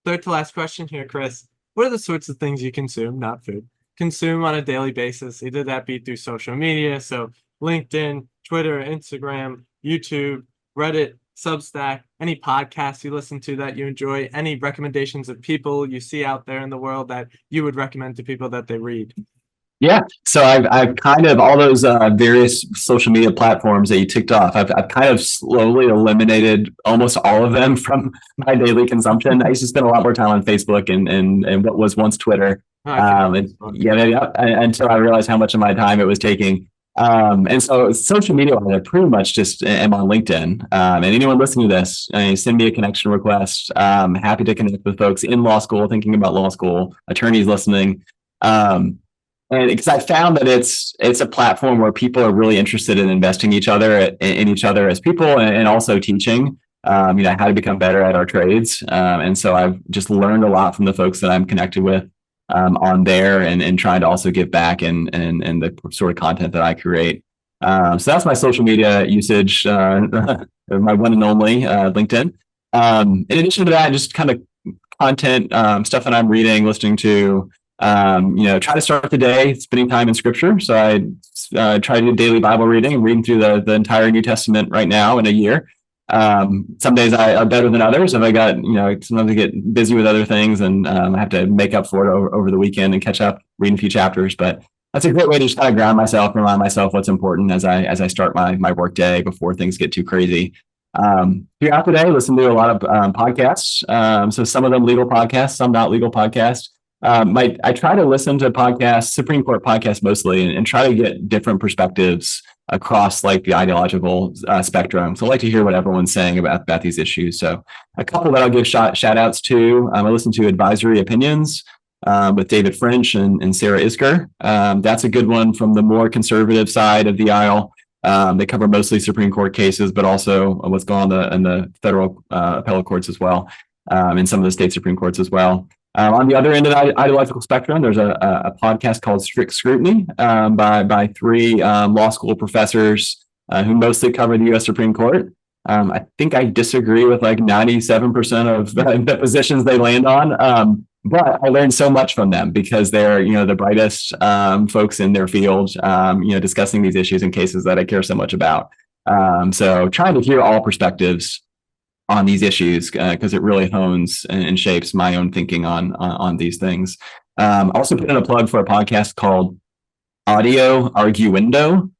third to last question here, Chris. What are the sorts of things you consume, not food, consume on a daily basis? Either that be through social media, so LinkedIn, Twitter, Instagram, YouTube, Reddit, Substack, any podcasts you listen to that you enjoy, any recommendations of people you see out there in the world that you would recommend to people that they read? Yeah, so I've kind of all those various social media platforms that you ticked off. I've kind of slowly eliminated almost all of them from my daily consumption. I used to spend a lot more time on Facebook and what was once Twitter. Until I realized how much of my time it was taking. And so social media, I pretty much just am on LinkedIn. And anyone listening to this, send me a connection request. Happy to connect with folks in law school, thinking about law school, attorneys listening. And because I found that it's a platform where people are really interested in investing in each other as people and also teaching. how to become better at our trades. And so I've just learned a lot from the folks that I'm connected with on there, and trying to also give back and the sort of content that I create. So that's my social media usage, my one and only LinkedIn. In addition to that, just kind of content, stuff that I'm reading, listening to, try to start the day spending time in scripture. So I try to do daily Bible reading, reading through the entire New Testament right now in a year. Some days are better than others. If I got, sometimes I get busy with other things, and I have to make up for it over the weekend and catch up, reading a few chapters. But that's a great way to just kind of ground myself, remind myself what's important as I start my work day before things get too crazy. Throughout the day, listen to a lot of podcasts. So some of them legal podcasts, some not legal podcasts. I try to listen to podcasts, Supreme Court podcasts mostly, and try to get different perspectives across like the ideological spectrum. So I like to hear what everyone's saying about these issues. So a couple that I'll give shout outs to. I listen to Advisory Opinions with David French and Sarah Isker. That's a good one from the more conservative side of the aisle. They cover mostly Supreme Court cases, but also what's going on in the federal appellate courts as well, and some of the state Supreme Courts as well. On the other end of the ideological spectrum, there's a podcast called Strict Scrutiny by three law school professors who mostly cover the U.S. Supreme Court. I think I disagree with like 97% of the positions they land on, but I learned so much from them because they're the brightest folks in their field, discussing these issues and cases that I care so much about. So trying to hear all perspectives on these issues because it really hones and shapes my own thinking on these things. Also put in a plug for a podcast called Audio Arguendo.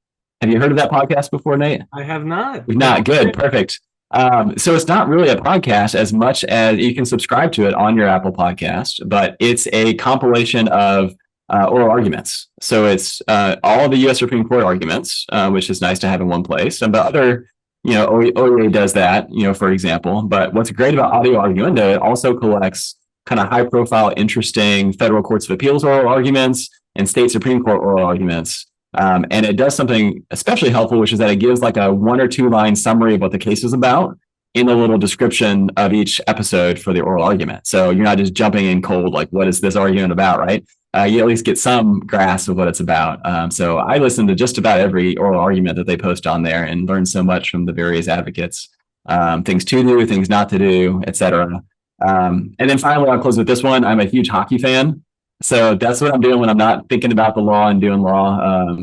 Have you heard of that podcast before, Nate? I have not. Not good. Perfect. So it's not really a podcast as much as you can subscribe to it on your Apple podcast, but it's a compilation of oral arguments. So it's all the U.S. Supreme Court arguments, which is nice to have in one place. And the other OEA does that, for example. But what's great about Audio Arguendo, it also collects kind of high profile, interesting federal courts of appeals oral arguments and state Supreme Court oral arguments. And it does something especially helpful, which is that it gives like a 1 or 2 line summary of what the case is about in a little description of each episode for the oral argument. So you're not just jumping in cold, like, what is this argument about, right? You at least get some grasp of what it's about. So I listen to just about every oral argument that they post on there and learn so much from the various advocates, things to do, things not to do, etc. And then finally, I'll close with this one. I'm a huge hockey fan. So that's what I'm doing when I'm not thinking about the law and doing law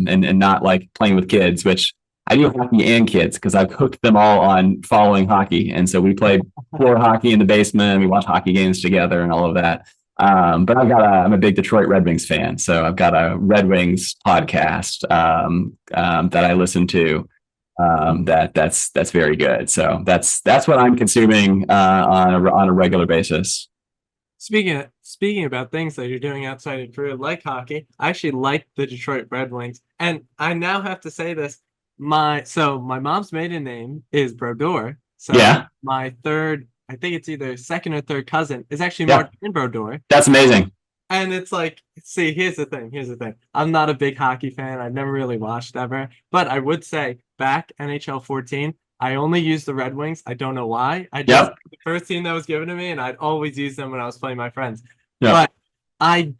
and not like playing with kids, which I do hockey and kids because I've hooked them all on following hockey. And so we play floor hockey in the basement. We watch hockey games together and all of that. But I'm a big Detroit Red Wings fan. So I've got a Red Wings podcast that I listen to that's very good. So that's what I'm consuming on a regular basis. Speaking about things that you're doing outside of career, like hockey, I actually like the Detroit Red Wings, and I now have to say this: my mom's maiden name is Brodeur. So yeah, my third, I think it's either second or third cousin, is actually Martin Brodeur. That's amazing. And it's like, see, here's the thing. I'm not a big hockey fan. I've never really watched ever, but I would say back NHL 14. I only use the Red Wings. I don't know why. The first team that was given to me, and I'd always use them when I was playing my friends. But I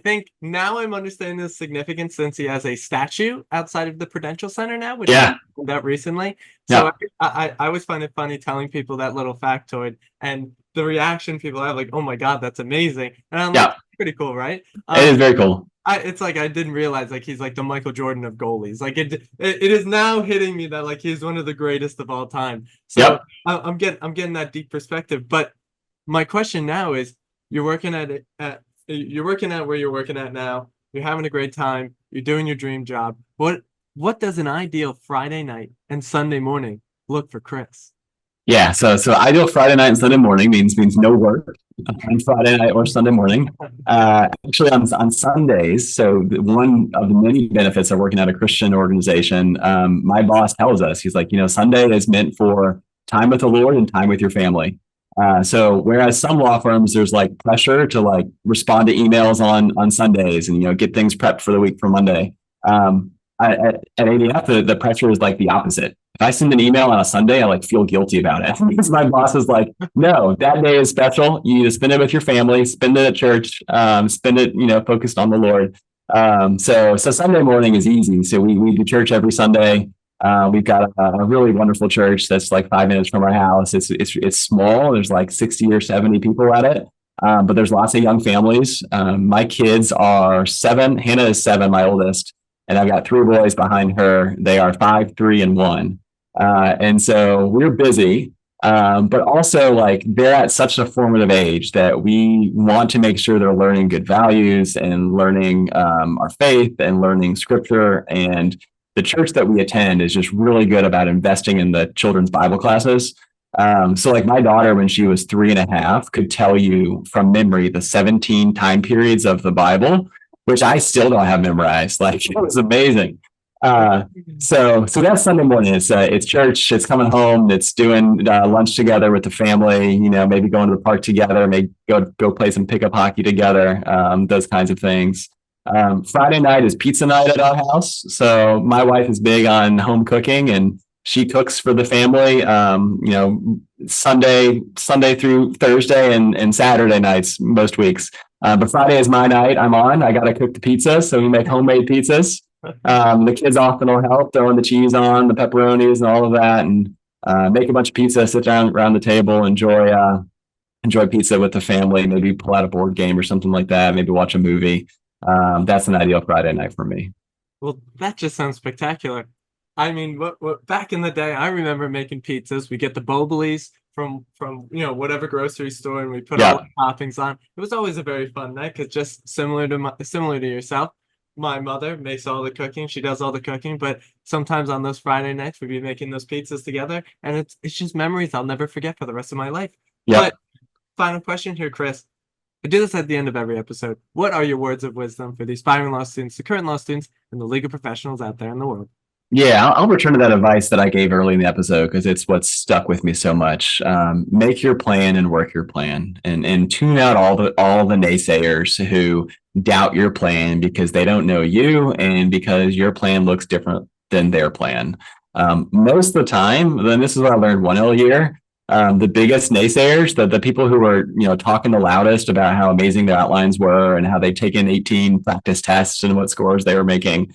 think now I'm understanding the significance since he has a statue outside of the Prudential Center now, which I found out recently. So I always find it funny telling people that little factoid, and the reaction people have, like, oh my God, that's amazing. And I'm like, pretty cool, right? It is very cool. It's like I didn't realize like he's like the Michael Jordan of goalies. Like it is now hitting me that like he's one of the greatest of all time. So I'm getting that deep perspective. But my question now is, you're working at where you're working at now. You're having a great time. You're doing your dream job. What does an ideal Friday night and Sunday morning look for Chris? Yeah, so ideal Friday night and Sunday morning means no work on Friday night or Sunday morning. Actually, on Sundays, so one of the many benefits of working at a Christian organization, my boss tells us, he's like, Sunday is meant for time with the Lord and time with your family. So whereas some law firms, there's like pressure to like respond to emails on Sundays and, get things prepped for the week for Monday. At ADF, the pressure is like the opposite. if I send an email on a Sunday, I like feel guilty about it because my boss is like, no, that day is special. You need to spend it with your family, spend it at church, spend it, focused on the Lord. So Sunday morning is easy. So we do church every Sunday. We've got a really wonderful church that's like 5 minutes from our house. It's small. There's like 60 or 70 people at it. But there's lots of young families. My kids are 7. Hannah is 7, my oldest, and I've got 3 boys behind her. They are 5, 3, and 1. And so we're busy. But also like they're at such a formative age that we want to make sure they're learning good values and learning our faith and learning scripture. And the church that we attend is just really good about investing in the children's Bible classes. So like my daughter, when she was 3.5, could tell you from memory the 17 time periods of the Bible, which I still don't have memorized. Like it was amazing. So that's Sunday morning. It's church. It's coming home. It's doing lunch together with the family. Maybe going to the park together. Maybe go play some pickup hockey together. Those kinds of things. Friday night is pizza night at our house. So my wife is big on home cooking, and she cooks for the family. Sunday through Thursday and Saturday nights most weeks. But Friday is my night. I got to cook the pizza, so we make homemade pizzas. The kids often will help throwing the cheese on, the pepperonis, and all of that, and make a bunch of pizza. Sit down around the table, enjoy pizza with the family. Maybe pull out a board game or something like that. Maybe watch a movie. That's an ideal Friday night for me. Well, that just sounds spectacular. I mean, what back in the day, I remember making pizzas. We get the Boblies from whatever grocery store, and we put all the toppings on. It was always a very fun night because just similar to yourself, my mother makes all the cooking. She does all the cooking, but sometimes on those Friday nights, we'd be making those pizzas together, and it's just memories I'll never forget for the rest of my life. Yeah. But final question here, Chris. I do this at the end of every episode. What are your words of wisdom for the aspiring law students, the current law students, and the legal professionals out there in the world? Yeah, I'll return to that advice that I gave early in the episode because it's what's stuck with me so much. Make your plan and work your plan, and tune out all the naysayers who doubt your plan because they don't know you and because your plan looks different than their plan. Most of the time, then this is what I learned 1L year. The biggest naysayers, the people who were talking the loudest about how amazing their outlines were and how they'd taken 18 practice tests and what scores they were making.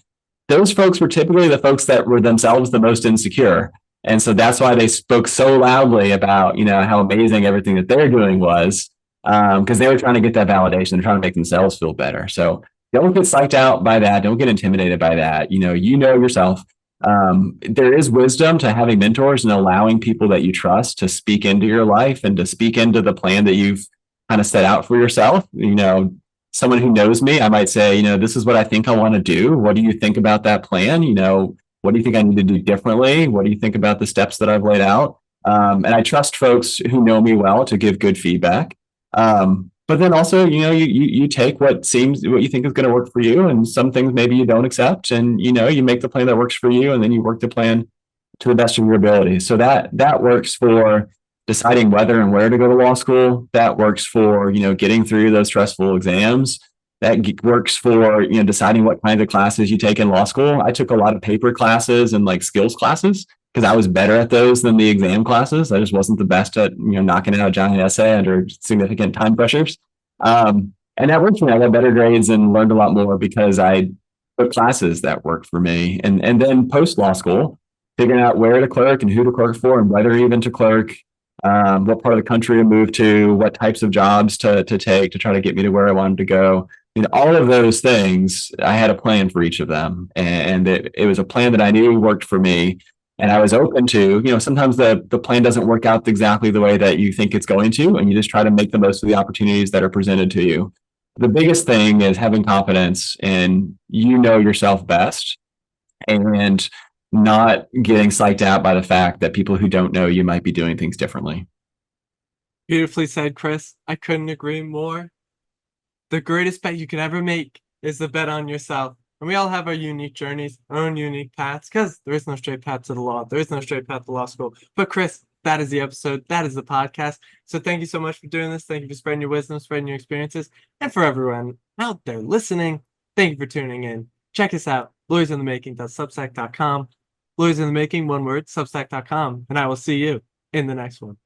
Those folks were typically the folks that were themselves the most insecure. And so that's why they spoke so loudly about, how amazing everything that they're doing was, because they were trying to get that validation. They're trying to make themselves feel better. So don't get psyched out by that. Don't get intimidated by that. You know yourself. There is wisdom to having mentors and allowing people that you trust to speak into your life and to speak into the plan that you've kind of set out for yourself. Someone who knows me, I might say, this is what I think I want to do. What do you think about that plan? What do you think I need to do differently? What do you think about the steps that I've laid out? And I trust folks who know me well to give good feedback. But then also, you take what you think is going to work for you, and some things maybe you don't accept, and you make the plan that works for you, and then you work the plan to the best of your ability. So that works for deciding whether and where to go to law school. That works for getting through those stressful exams. That works for deciding what kinds of classes you take in law school. I took a lot of paper classes and like skills classes because I was better at those than the exam classes. I just wasn't the best at knocking out a giant essay under significant time pressures. And that worked for me. I got better grades and learned a lot more because I took classes that worked for me. And then post law school, figuring out where to clerk and who to clerk for and whether even to clerk, what part of the country to move to, what types of jobs to take to try to get me to where I wanted to go. All of those things, I had a plan for each of them. And it was a plan that I knew worked for me. And I was open to, sometimes the plan doesn't work out exactly the way that you think it's going to, and you just try to make the most of the opportunities that are presented to you. The biggest thing is having confidence in yourself best and not getting psyched out by the fact that people who don't know you might be doing things differently. Beautifully said, Chris. I couldn't agree more. The greatest bet you could ever make is the bet on yourself. And we all have our unique journeys, our own unique paths, because there is no straight path to the law. There is no straight path to law school. But Chris, that is the episode. That is the podcast. So thank you so much for doing this. Thank you for spreading your wisdom, spreading your experiences. And for everyone out there listening, thank you for tuning in. Check us out, lawyersinthe.making.substack.com. Lawyers in the Making, one word, substack.com, and I will see you in the next one.